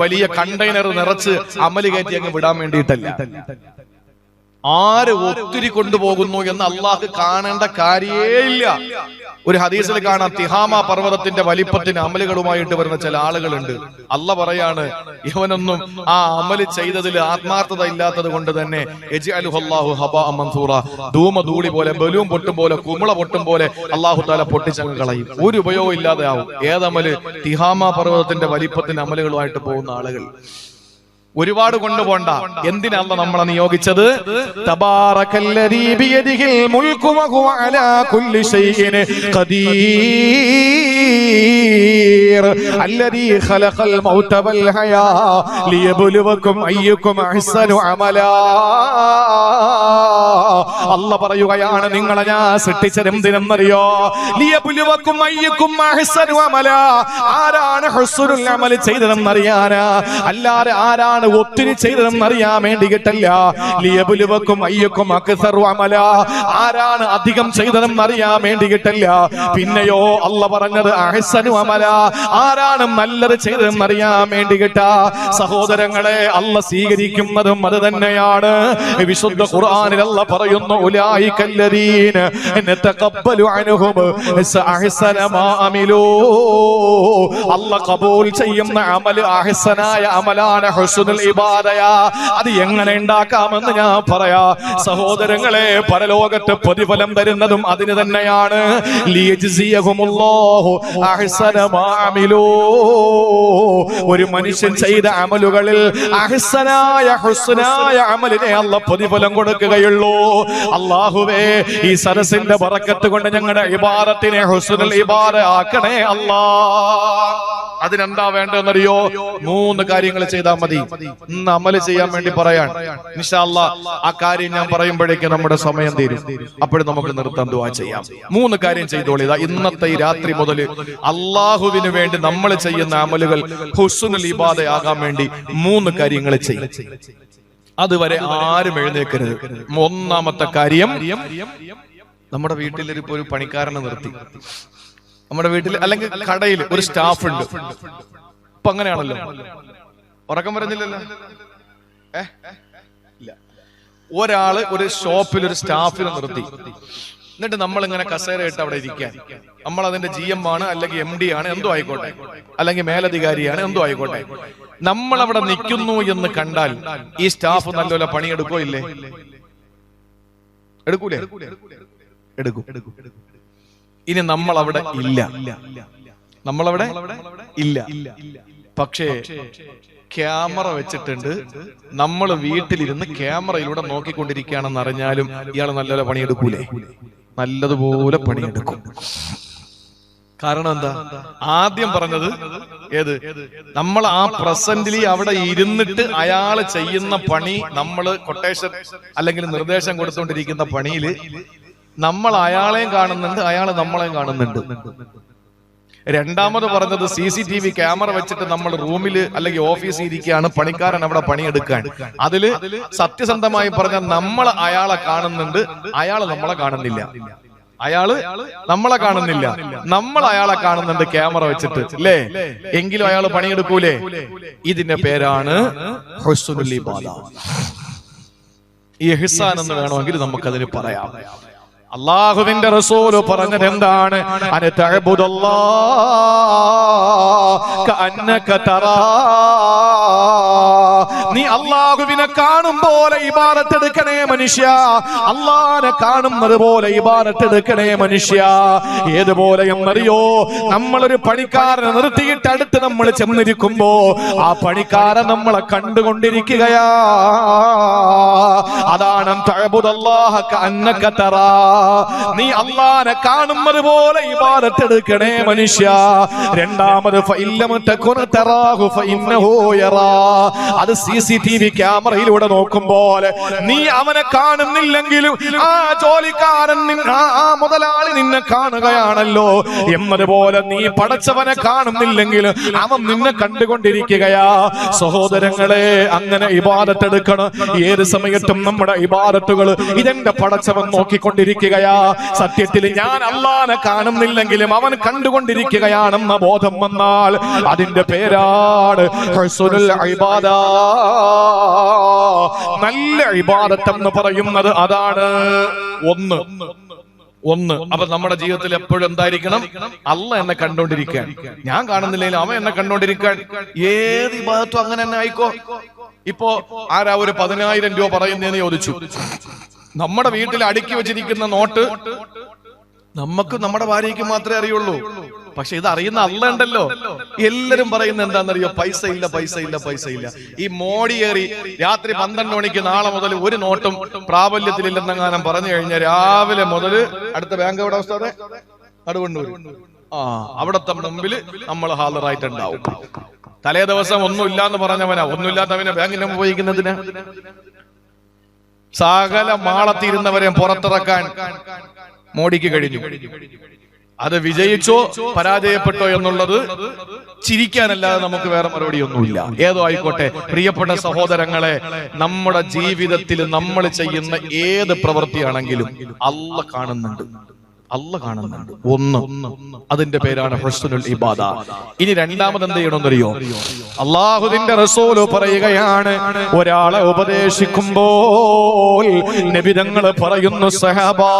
വലിയ കണ്ടെയ്നർ നിറച്ച് അമല് കയറ്റി അങ്ങ് വിടാൻ വേണ്ടിയിട്ടല്ല. ആര് ഒത്തിരി കൊണ്ടുപോകുന്നു എന്ന് അള്ളാഹ് കാണേണ്ട കാര്യേ ഇല്ല. ഒരു ഹദീസിൽ കാണാം, തിഹാമ പർവ്വതത്തിന്റെ വലിപ്പത്തിന് അമലുകളുമായിട്ട് വരുന്ന ചില ആളുകളുണ്ട്. അല്ല പറയാണ്, ഇവനൊന്നും ആ അമല് ചെയ്തതിൽ ആത്മാർത്ഥത ഇല്ലാത്തത് കൊണ്ട് തന്നെ യജ്അലുഹുല്ലാഹു ഹബാഅൻ മൻസൂറ, ധൂമധൂളി പോലെ, ബലൂൺ പൊട്ടും പോലെ, കുമിള പൊട്ടും പോലെ അല്ലാഹു തആല പൊട്ടിച്ചങ്ങ് കളയും. ഒരു ഉപയോഗം ഇല്ലാതെ ആവും. ഏതമല്? തിഹാമ പർവ്വതത്തിന്റെ വലിപ്പത്തിന് അമലുകളുമായിട്ട് പോകുന്ന ആളുകൾ. ഒരുപാട് കൊണ്ടുപോണ്ട. എന്തിനാണ് നമ്മളെ നിയോഗിച്ചത്? തബാറകല്ലദീ ബിയദിഹിൽ മുൽകു വഹുവ അലാ കുല്ലി ഷൈഇൻ ഖദീർ അല്ലദീ ഖലഖൽ മൗത വൽ ഹയാ ലിയബ്ലുവകും അയ്യുകും അഹ്സനു അമലാ. അല്ലാഹ് പറയുകയാണ്, നിങ്ങളെ ഞാൻ സൃഷ്ടിച്ചത് എന്തിനെന്നറിയോ? ലിയബ്ലുവകും അയ്യുകും അഹ്സനു അമലാ. ആരാണ് ഹുസ്നുൽ അമൽ ചെയ്തതെന്നറിയാനാ, അല്ലാതെ ആരാണ് ഒത്തിരി ചെയ്തതെന്ന് അറിയാൻ വേണ്ടിയിട്ടല്ല. ലിയബ്ലുവകും അയ്യുകും അക്സറു അമലാ. ആരാണ് അധികം ചെയ്തതെന്ന് അറിയാൻ വേണ്ടിയിട്ടല്ല. പിന്നെയോ അല്ലാഹ് പറഞ്ഞത് അഹ്സനു അമലാ. ആരാണ് നല്ലത് ചെയ്തതെന്ന് അറിയാൻ വേണ്ടിയിട്ടാ. സഹോദരങ്ങളെ, അല്ലാഹ് സ്വീകരിക്കുന്നതും അത് തന്നെയാണ്. വിശുദ്ധ ഖുർആനിൽ അല്ലാഹ് പറയുന്നു, ഉലൈകല്ലദീന നതഖബ്ബലു അൻഹും അഹ്സന മാ അമിലൂ. അല്ലാഹ് ഖബൂൽ ചെയ്യുന്ന അമൽ അഹ്സനായ അമലാണ് ഹുസ്നുൽ ഇബാദയാ. അത് എങ്ങനെ ഉണ്ടാക്കാമെന്ന് ഞാൻ പറയാ. സഹോദരങ്ങളെ, പരലോകത്ത് പ്രതിഫലം തരുന്നതും അതിന് തന്നെയാണ്. ലിയജ്സിയഹുമുല്ലാഹു അഹ്സന മാ അമിലൂ. ഒരു മനുഷ്യൻ ചെയ്ത അമലുകളിൽ അഹ്സനായ ഹുസ്നായ അമലിനെ അല്ലാഹ് പ്രതിഫലം കൊടുക്കുകയുള്ളൂ. അല്ലാഹുവേ, ഈ സദസ്സിന്റെ ബറക്കത്ത് കൊണ്ട് ഞങ്ങളുടെ ഇബാദത്തിനെ ഹുസ്നുൽ ഇബാദ ആക്കണേ അല്ലാഹ്. അതിനെന്താ വേണ്ടതെന്നറിയോ? 3 കാര്യങ്ങൾ ചെയ്താൽ മതി. ഇന്ന് അമല് ചെയ്യാൻ വേണ്ടി പറയാൻ ഇൻഷാ അല്ലാഹ്. ആ കാര്യം ഞാൻ പറയുമ്പോഴേക്കും നമ്മുടെ സമയം തീരും. അപ്പോഴും നമുക്ക് നിർത്താൻ ദുആ ചെയ്യാം. 3 കാര്യം ചെയ്തോളി. ഇന്നത്തെ ഈ രാത്രി മുതൽ അള്ളാഹുവിന് വേണ്ടി നമ്മൾ ചെയ്യുന്ന അമലുകൾ ഹുസ്നുൽ ഇബാദയാകാൻ വേണ്ടി 3 കാര്യങ്ങൾ ചെയ്യും. അതുവരെ ആരും എഴുന്നേക്കരുത്. 1ാമത്തെ കാര്യം, നമ്മുടെ വീട്ടിൽ ഇപ്പൊ ഒരു പണിക്കാരനെ നിർത്തി. നമ്മുടെ വീട്ടിൽ അല്ലെങ്കിൽ കടയിൽ ഒരു സ്റ്റാഫ് ഉണ്ട്. ഇപ്പൊ അങ്ങനെയാണല്ലോ. ഉറക്കം വരുന്നില്ലല്ലോ. ഇല്ല. ഒരാള് ഒരു ഷോപ്പിൽ ഒരു സ്റ്റാഫിനെ നിർത്തി. എന്നിട്ട് നമ്മൾ ഇങ്ങനെ കസേരയിട്ട് അവിടെ ഇരിക്കാൻ. നമ്മൾ അതിന്റെ GM ആണ്, അല്ലെങ്കിൽ MD ആണ്, എന്തോ ആയിക്കോട്ടെ, അല്ലെങ്കിൽ മേലധികാരിയാണ്, എന്തോ ആയിക്കോട്ടെ. നമ്മൾ അവിടെ നിൽക്കുന്നു എന്ന് കണ്ടാൽ ഈ സ്റ്റാഫ് നല്ലപോലെ പണിയെടുക്കോ ഇല്ലേ? എടുക്കൂലേ? എടുക്കും. ഇനി നമ്മൾ അവിടെ ഇല്ല. നമ്മളവിടെ ഇല്ല. പക്ഷേ ക്യാമറ വെച്ചിട്ടുണ്ട്. നമ്മൾ വീട്ടിലിരുന്ന് ക്യാമറയിലൂടെ നോക്കിക്കൊണ്ടിരിക്കുകയാണെന്ന് അറിഞ്ഞാലും ഇയാൾ നല്ലപോലെ പണിയെടുക്കൂലേ? നല്ലതുപോലെ പണിയെടുക്കും. കാരണം എന്താ? ആദ്യം പറഞ്ഞത് ഏത്? നമ്മൾ ആ പ്രസന്റിലി അവിടെ ഇരുന്നിട്ട് അയാൾ ചെയ്യുന്ന പണി, നമ്മൾ കൊട്ടേഷൻ അല്ലെങ്കിൽ നിർദ്ദേശം കൊടുത്തുകൊണ്ടിരിക്കുന്ന പണിയിൽ നമ്മൾ അയാളെയും കാണുന്നുണ്ട്, അയാൾ നമ്മളെയും കാണുന്നുണ്ട്. രണ്ടാമത് പറഞ്ഞത് CCTV ക്യാമറ വെച്ചിട്ട് നമ്മൾ റൂമില് അല്ലെങ്കിൽ ഓഫീസിൽ ഇരിക്കുകയാണ്, പണിക്കാരൻ അവിടെ പണിയെടുക്കാൻ. അതില് സത്യസന്ധമായി പറഞ്ഞാൽ നമ്മൾ അയാളെ കാണുന്നുണ്ട്, അയാൾ നമ്മളെ കാണുന്നില്ല. അയാള് നമ്മളെ കാണുന്നില്ല, നമ്മൾ അയാളെ കാണുന്നുണ്ട് ക്യാമറ വെച്ചിട്ട്, അല്ലേ? എങ്കിലും അയാൾ പണിയെടുക്കൂലേ? ഇതിന്റെ പേരാണ് ഹുസ്നുൽ ഇബാദ. ഈ ഇഹ്സാൻ എന്ന് വേണമെങ്കിൽ നമുക്കതിന് പറയാം. അല്ലാഹുവിന്റെ റസൂൽ പറഞ്ഞത് എന്താണ്? അന തഅബുദല്ലാഹ കഅന്നക തറാ. നീ അല്ലാഹുവിനെ കാണും പോലെ ഇബാദത്ത് എടുക്കണേ മനുഷ്യ. അല്ലാഹുവിനെ കാണുന്നത് പോലെ ഇബാദത്ത് എടുക്കണേ മനുഷ്യ. ഏതുപോലെ എന്നറിയോ? നമ്മളൊരു പണിക്കാരനെ നിർത്തിയിട്ട് അടുത്ത് നമ്മൾ ചെന്നിരിക്കുമ്പോ ആ പണിക്കാരൻ നമ്മളെ കണ്ടുകൊണ്ടിരിക്കുകയാ. അതാണ് തഅബുദല്ലാഹ കഅന്നക തറാ. നീ അല്ലാഹുവിനെ കാണുന്നത് പോലെ ഇബാദത്ത് എടുക്കണേ മനുഷ്യ. രണ്ടാമത് ഫഇല്ലം തകുന തറാഹു ഫഇന്നഹു യറാ. അത് CCTV ക്യാമറയിലൂടെ നോക്കുമ്പോൾ നീ അവനെ കാണുന്നില്ലെങ്കിലും ആ ജോലിക്കാരൻ, ആ മുതലാളി നിന്നെ കാണുകയാണല്ലോ. എന്നതുപോലെ നീ പടച്ചവനെ കാണുന്നില്ലെങ്കിലും അവൻ നിന്നെ കണ്ടുകൊണ്ടിരിക്കുകയാ. സഹോദരങ്ങളെ, അങ്ങനെ ഇബാദത്ത് എടുക്കണം. ഏത് സമയത്തും നമ്മുടെ ഇബാദത്തുകൾ ഇതെന്റെ പടച്ചവൻ നോക്കിക്കൊണ്ടിരിക്കുകയാ. സത്യത്തിൽ ഞാൻ അല്ലാഹുവിനെ കാണുന്നില്ലെങ്കിലും അവൻ കണ്ടുകൊണ്ടിരിക്കുകയാണെന്ന ബോധം വന്നാൽ അതിന്റെ പേരാണ് ഹുസ്നുൽ ഇബാദ. നല്ല ഇബാദത്ത് എന്ന് പറയുന്നത് അതാണ്. ഒന്ന് അപ്പൊ നമ്മുടെ ജീവിതത്തിൽ എപ്പോഴും എന്തായിരിക്കണം? അല്ലാഹ് എന്നെ കണ്ടോണ്ടിരിക്കാൻ. ഞാൻ കാണുന്നില്ലെങ്കിലും അവൻ എന്നെ കണ്ടോണ്ടിരിക്കാൻ. ഏത് ഇബാദത്തും അങ്ങനെ തന്നെ ആയിക്കോ. ഇപ്പോ ആരാ ഒരു 10,000 രൂപ പറയുന്നതെന്ന് ചോദിച്ചു. നമ്മുടെ വീട്ടിൽ അടുക്കി വെച്ചിരിക്കുന്ന നോട്ട് നമുക്ക് നമ്മുടെ ഭാര്യയ്ക്ക് മാത്രമേ അറിയുള്ളൂ. പക്ഷെ ഇത് അറിയുന്ന അല്ലാഹ് ഉണ്ടല്ലോ. എല്ലാരും പറയുന്നത് എന്താണെന്നറിയോ? പൈസ ഇല്ല, പൈസ ഇല്ല, പൈസ ഇല്ല. ഈ മോടിയേറി രാത്രി 12 മണിക്ക് നാളെ മുതൽ ഒരു നോട്ടും പ്രാബല്യത്തിലില്ലെന്നെങ്ങാനും പറഞ്ഞു കഴിഞ്ഞാൽ രാവിലെ മുതൽ അടുത്ത ബാങ്ക് എവിടെ അവസ്ഥ? നടുവണ്ണൂർ. അവിടത്തെ മുമ്പിൽ നമ്മൾ ഹാജറായിട്ടുണ്ടാവും. തലേ ദിവസം ഒന്നുമില്ലാന്ന് പറഞ്ഞവനാ. ഒന്നുമില്ലാത്തവനെ ബാങ്കിന് ഉപയോഗിക്കുന്നതിന് സകല മാളത്തിരുന്നവരെ പുറത്തിറക്കാൻ മോഡിക്ക് കഴിഞ്ഞു. അത് വിജയിച്ചോ പരാജയപ്പെട്ടോ എന്നുള്ളത് ചിരിക്കാനല്ലാതെ നമുക്ക് വേറെ മറുപടിയൊന്നുമില്ല. ഏതോ ആയിക്കോട്ടെ, പ്രിയപ്പെട്ട സഹോദരങ്ങളെ, നമ്മുടെ ജീവിതത്തിൽ നമ്മൾ ചെയ്യുന്ന ഏത് പ്രവൃത്തിയാണെങ്കിലും അല്ലാഹ് കാണുന്നുണ്ട്. അല്ലാഹ് കാണുന്നുണ്ട്. ഒന്ന്, അതിന്റെ പേരാണ് ഹുസ്നുൽ ഇബാദ. ഇനി രണ്ടാമത് എന്ത് ചെയ്യണമെന്നറിയോ? അല്ലാഹുവിന്റെ റസൂൽ പറയുകയാണ്, ഒരാളെ ഉപദേശിക്കുമ്പോൾ നബി തങ്ങൾ പറയുന്നു, സഹാബാ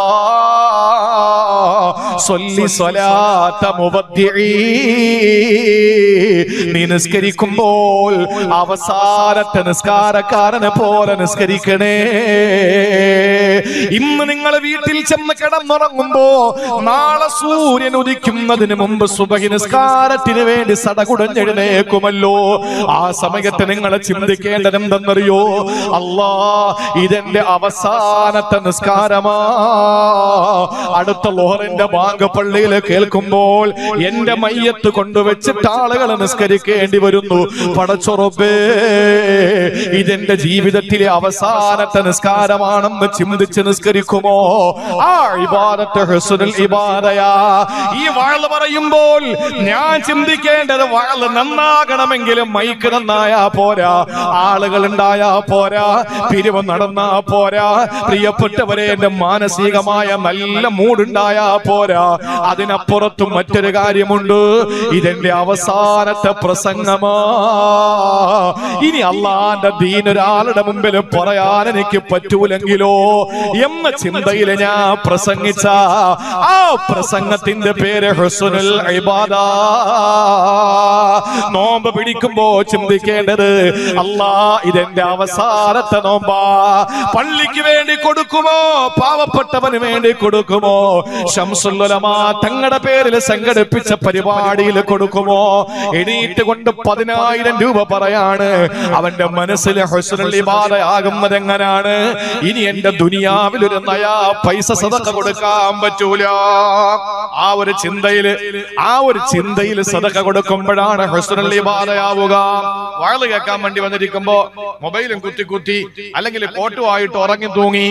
സ്വല്ലി സ്വലാത്ത മുവദ്ദിഈ. നീ നിസ്കരിക്കുമ്പോൾ അവസാനത്തെ നിസ്കാരക്കാരനെ പോലെ നിസ്കരിക്കണേ. ഇന്ന് നിങ്ങൾ വീട്ടിൽ ചെന്ന് കിടന്നുറങ്ങുമ്പോ നാളെ സൂര്യൻ ഉദിക്കുന്നതിന് മുമ്പ് സുബഹി നിസ്കാരത്തിന് വേണ്ടി സടകുടഞ്ഞെഴുന്നേക്കുമല്ലോ. ആ സമയത്ത് നിങ്ങൾ ചിന്തിക്കേണ്ടത് എന്തെന്നറിയോ? അല്ലാഹ്, ഇതെന്റെ അവസാനത്തെ നിസ്കാരമാ. അടുത്ത ളുഹറിന്റെ ബാങ്ക് പള്ളിയിൽ കേൾക്കുമ്പോൾ എന്റെ മയ്യത്ത് കൊണ്ടുവച്ചിട്ട് ആളുകൾ നിസ്കരിക്കേണ്ടി വരുന്നു. പടച്ചോറബേ, ഇതെന്റെ ജീവിതത്തിലെ അവസാനത്തെ നിസ്കാരമാണെന്ന് ചിന്തിച്ച് നിസ്കരിക്കുമോ? ആ ഇബാദത്ത് ഹുസ്നുൽ ഇബാദയാ. ഈ വഅള് പറയുമ്പോൾ ഞാൻ ചിന്തിക്കേണ്ടത് വഅള് നന്നാകണമെങ്കിലും മൈക്ക് നന്നായാ പോരാ, ആളുകൾ ഉണ്ടായാ പോരാ, പിരിവ് നടന്നാ പോരാ, പ്രിയപ്പെട്ടവരെ എന്റെ മാനസികമായ നല്ല മൂടുണ്ടായാ പോരാ. അതിനപ്പുറത്തും മറ്റൊരു കാര്യമുണ്ട്. ഇതെന്റെ അവസാനത്തെ പ്രസംഗമാ. ഇനി അള്ളാന്റെ ദീൻ ഒരാളുടെ മുമ്പിൽ പറയാൻ എനിക്ക് പറ്റൂലെങ്കിലോ എന്ന ചിന്തയിൽ ഞാൻ പ്രസംഗിച്ച ആ പ്രസംഗത്തിന്റെ പേര് ഹുസ്നുൽ ഇബാദ. നോമ്പ് പിടിക്കുമ്പോ ചിന്തിക്കേണ്ടത്, അല്ലാ ഇതെന്റെ അവസാനത്തെ നോമ്പാ. പള്ളിക്ക് വേണ്ടി കൊടുക്കുമോ? പാവപ്പെട്ടവന് വേണ്ടി കൊടുക്കുമോ? ശംസുൽ ഉലമാ തങ്ങളുടെ പേരിൽ സംഘടിപ്പിച്ച പരിപാടിയിൽ കൊടുക്കുമോ? എണീറ്റ് കൊണ്ട് 10,000 രൂപ പറയാണ്. അവന്റെ മനസ്സിൽ ഹുസ്നുൽ ഇബാദ ആകുന്നത് എങ്ങനാണ്? ഇനി എന്റെ ദുനിയാവിൽ ഒരു നയാ പൈസ സദഖ കൊടുക്കാൻ പറ്റൂല. ആ ഒരു ചിന്തയിൽ സദഖ കൊടുക്കുമ്പോഴാണ് ഹുസ്നുൽ ഇബാദയാവുക. വഅള് കേൾക്കാൻ വേണ്ടി വന്നിരിക്കുമ്പോ മൊബൈലും കുത്തി അല്ലെങ്കിൽ കോട്ടുമായിട്ട് ഉറങ്ങി തൂങ്ങി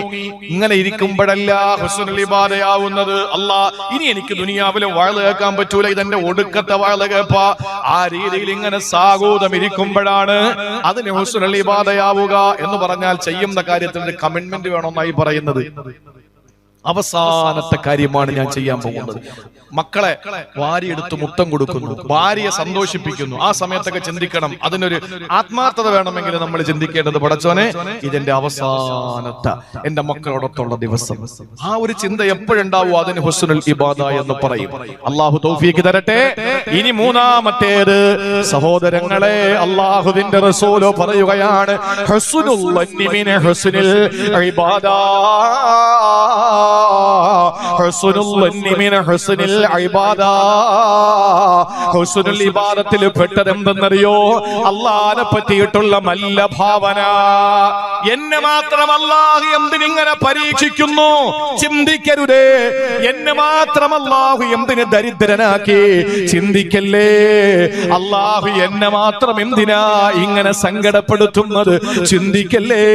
ഇങ്ങനെ ഇരിക്കുമ്പോഴല്ല ഹുസ്നുൽ ഇബാദയാവുന്നത്. അല്ലാ ഇനി എനിക്ക് ദുനിയാവിൽ വഅള് കേൾക്കാൻ പറ്റൂല, ഇതെന്റെ ഒടുക്കത്തെ വഅള് കേൾപ്പാ. ആ രീതിയിൽ ഇങ്ങനെ സാഗൂതം ഇരിക്കുമ്പോഴാണ് അതിന് ഹുസ്നുൽ ഇബാദയാവുക. എന്ന് പറഞ്ഞാൽ ചെയ്യുന്ന കാര്യത്തിൽ കമ്മിറ്റ്മെന്റ് വേണമെന്നായി പറയുന്നത്. അവസാനത്തെ കാര്യമാണ് ഞാൻ ചെയ്യാൻ പോകുന്നത്. മക്കളെ വാരിയെടുത്ത് മുത്തം കൊടുക്കുന്നു, ഭാര്യയെ സന്തോഷിപ്പിക്കുന്നു. ആ സമയത്തൊക്കെ ചിന്തിക്കണം, അതിനൊരു ആത്മാർത്ഥത വേണമെങ്കിൽ നമ്മൾ ചിന്തിക്കേണ്ടത്, പടച്ചോനെ ഇതെന്റെ അവസാനത്തെ എന്റെ മക്കളോടൊത്തുള്ള ദിവസം. ആ ഒരു ചിന്ത എപ്പോഴുണ്ടാവും, അതിന് ഹുസ്നുൽ ഇബാദ എന്ന് പറയും. അള്ളാഹു തൗഫീഖ് തരട്ടെ. ഇനി മൂന്നാമത്തേത്, സഹോദരങ്ങളെ, അള്ളാഹുവിന്റെ റസൂല് പറയുകയാണ്, ഹുസ്നുൽ ലന്നി മിൻ ഹുസ്നിൽ ഇബാദ. ഹുസ്നുൽ ലന്നി മിൻ ഹുസ്നിൽ ഇബാദ. ഹുസ്നുൽ ഇബാദത്തിൽ പെട്ടത് എന്തെന്നറിയോ? അല്ലാഹുവിനെ പറ്റിയിട്ടുള്ള നല്ല ഭാവന. എന്നെ മാത്രം അല്ലാഹു എന്തിനിങ്ങനെ പരീക്ഷിക്കുന്നു? ചിന്തിക്കരുതേ. എന്നെ മാത്രം അല്ലാഹു എന്തിന് ദരിദ്രനാക്കി? ചിന്തിക്കല്ലേ. അല്ലാഹു എന്നെ മാത്രം എന്തിനാ ഇങ്ങനെ സങ്കടപ്പെടുത്തുന്നത്? ചിന്തിക്കല്ലേ.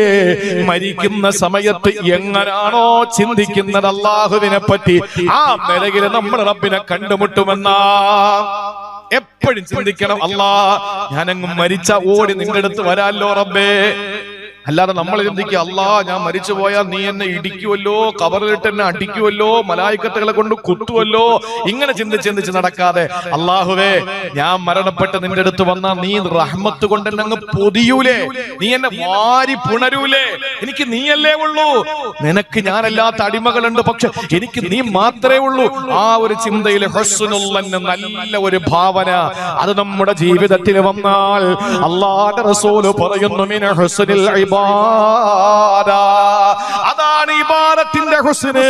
മരിക്കുന്ന സമയത്ത് എങ്ങനാണോ ചിന്തിക്കുന്നത് അല്ലാഹുവിനെ പറ്റി, ആ നിലയിൽ നമ്മൾ റബ്ബിനെ കണ്ടുമുട്ടുമെന്നാ എപ്പോഴും ചിന്തിക്കണം. അല്ലാ ഞാനങ്ങ് മരിച്ച ഓടി നിന്റെ അടുത്ത് വരാല്ലോ റബ്ബേ. അല്ലാതെ നമ്മൾ ചിന്തിക്കുക, അല്ലാ ഞാൻ മരിച്ചു പോയാൽ നീ എന്നെ ഇടിക്കുമല്ലോ, കബറിലിട്ട് എന്നെ അടിക്കുമല്ലോ, മലായിക്കത്തുകളെ കൊണ്ട് കുത്തുമല്ലോ, ഇങ്ങനെ ചിന്തിച്ച് നടക്കാതെ, അല്ലാഹുവേ ഞാൻ മരണപ്പെട്ട് നിന്റെ അടുത്ത് വന്നാ നീ റഹ്മത്ത് കൊണ്ട് എന്നെ അങ്ങ് പൊതിയൂലേ, നീ എന്നെ വാരി പുണരൂലേ, എനിക്ക് നീയല്ലേ ഉള്ളൂ, നിനക്ക് ഞാനല്ലാത്ത അടിമകളുണ്ട്, പക്ഷെ എനിക്ക് നീ മാത്രമേ ഉള്ളൂ. ആ ഒരു ചിന്തയിൽ ഹുസ്നുൽ ലന്ന്, നല്ല ഒരു ഭാവന, അത് നമ്മുടെ ജീവിതത്തിൽ വന്നാൽ അല്ലാഹുവിന്റെ റസൂൽ പറയുന്നു, മിൻ ഹുസ്നിൽ ഇബാദ. അതാണ് ഇബാദത്തിന്റെ ഹുസ്ന്.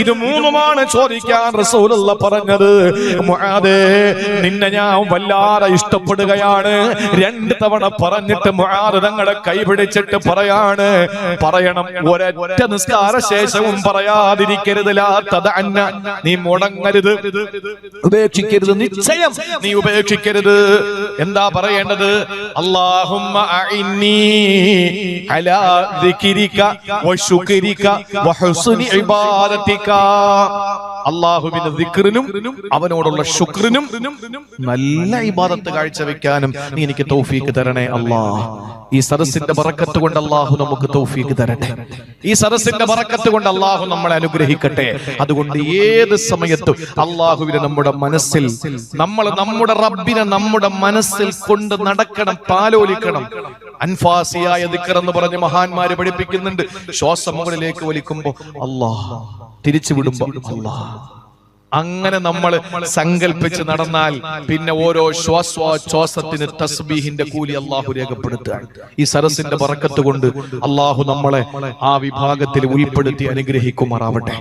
ഇത് മൂന്നുമാണ് ചോദിക്കാൻ റസൂലുള്ള പറഞ്ഞത്. മുആദേ, നിന്നെ ഞാൻ വല്ലാതെ ഇഷ്ടപ്പെടുകയാണ്. 2 തവണ പറഞ്ഞിട്ട് മുആദ് തങ്ങളെ കൈപിടിച്ചിട്ട് പറയണം, ഒരൊറ്റ നിസ്കാര ശേഷവും പറയാതിരിക്കരുത്. ലാ തദഅന്ന, നീ മുടങ്ങരുത്, ഉപേക്ഷിക്കരുത്, നിശ്ചയം നീ ഉപേക്ഷിക്കരുത്. എന്താ പറയേണ്ടത്? അല്ലാഹുമ്മ അഇന്നി അലാ ദിക്രിക വശുക്രിക വഹുസ്നി ഇബാദതിക. അല്ലാഹുവിന്റെ ദിക്റിനും അവനോടുള്ള ശുക്റിനും നല്ല ഇബാദത്ത് കാഴ്ചവെക്കാനും നീ എനിക്ക് തൗഫീഖ് തരണേ അല്ലാഹ്. ഈ സദസ്സിന്റെ ബറക്കത്ത് കൊണ്ട് അല്ലാഹു നമുക്ക് തൗഫീഖ് തരട്ടെ. ഈ സദസ്സിന്റെ ബറക്കത്ത് കൊണ്ട് അല്ലാഹു നമ്മളെ അനുഗ്രഹിക്കട്ടെ. അതുകൊണ്ട് ഏത് സമയത്തും അല്ലാഹുവിനെ നമ്മുടെ മനസ്സിൽ, നമ്മുടെ റബ്ബിനെ നമ്മുടെ മനസ്സിൽ കൊണ്ട് നടക്കണം, താലോലിക്കണം. അൻഫാസിയായ ദിക്ർ എന്ന് പറഞ്ഞ് മഹാന്മാര് പഠിപ്പിക്കുന്നുണ്ട്. ശ്വാസം മുകളിലേക്ക് വലിക്കുമ്പോ അല്ലാഹ്, തിരിച്ചു വിടുമ്പോ അല്ലാഹ്. അങ്ങനെ നമ്മൾ സങ്കല്പിച്ച് നടന്നാൽ പിന്നെ ഓരോ ശ്വാസോച്ഛ്വാസത്തിന് തസ്ബീഹിന്റെ കൂലി അല്ലാഹു രേഖപ്പെടുത്തുകയാണ്. ഈ സരസിന്റെ ബറക്കത്ത് കൊണ്ട് അല്ലാഹു നമ്മളെ ആ വിഭാഗത്തിൽ ഉൾപ്പെടുത്തി അനുഗ്രഹിക്കുമാറാവട്ടെ.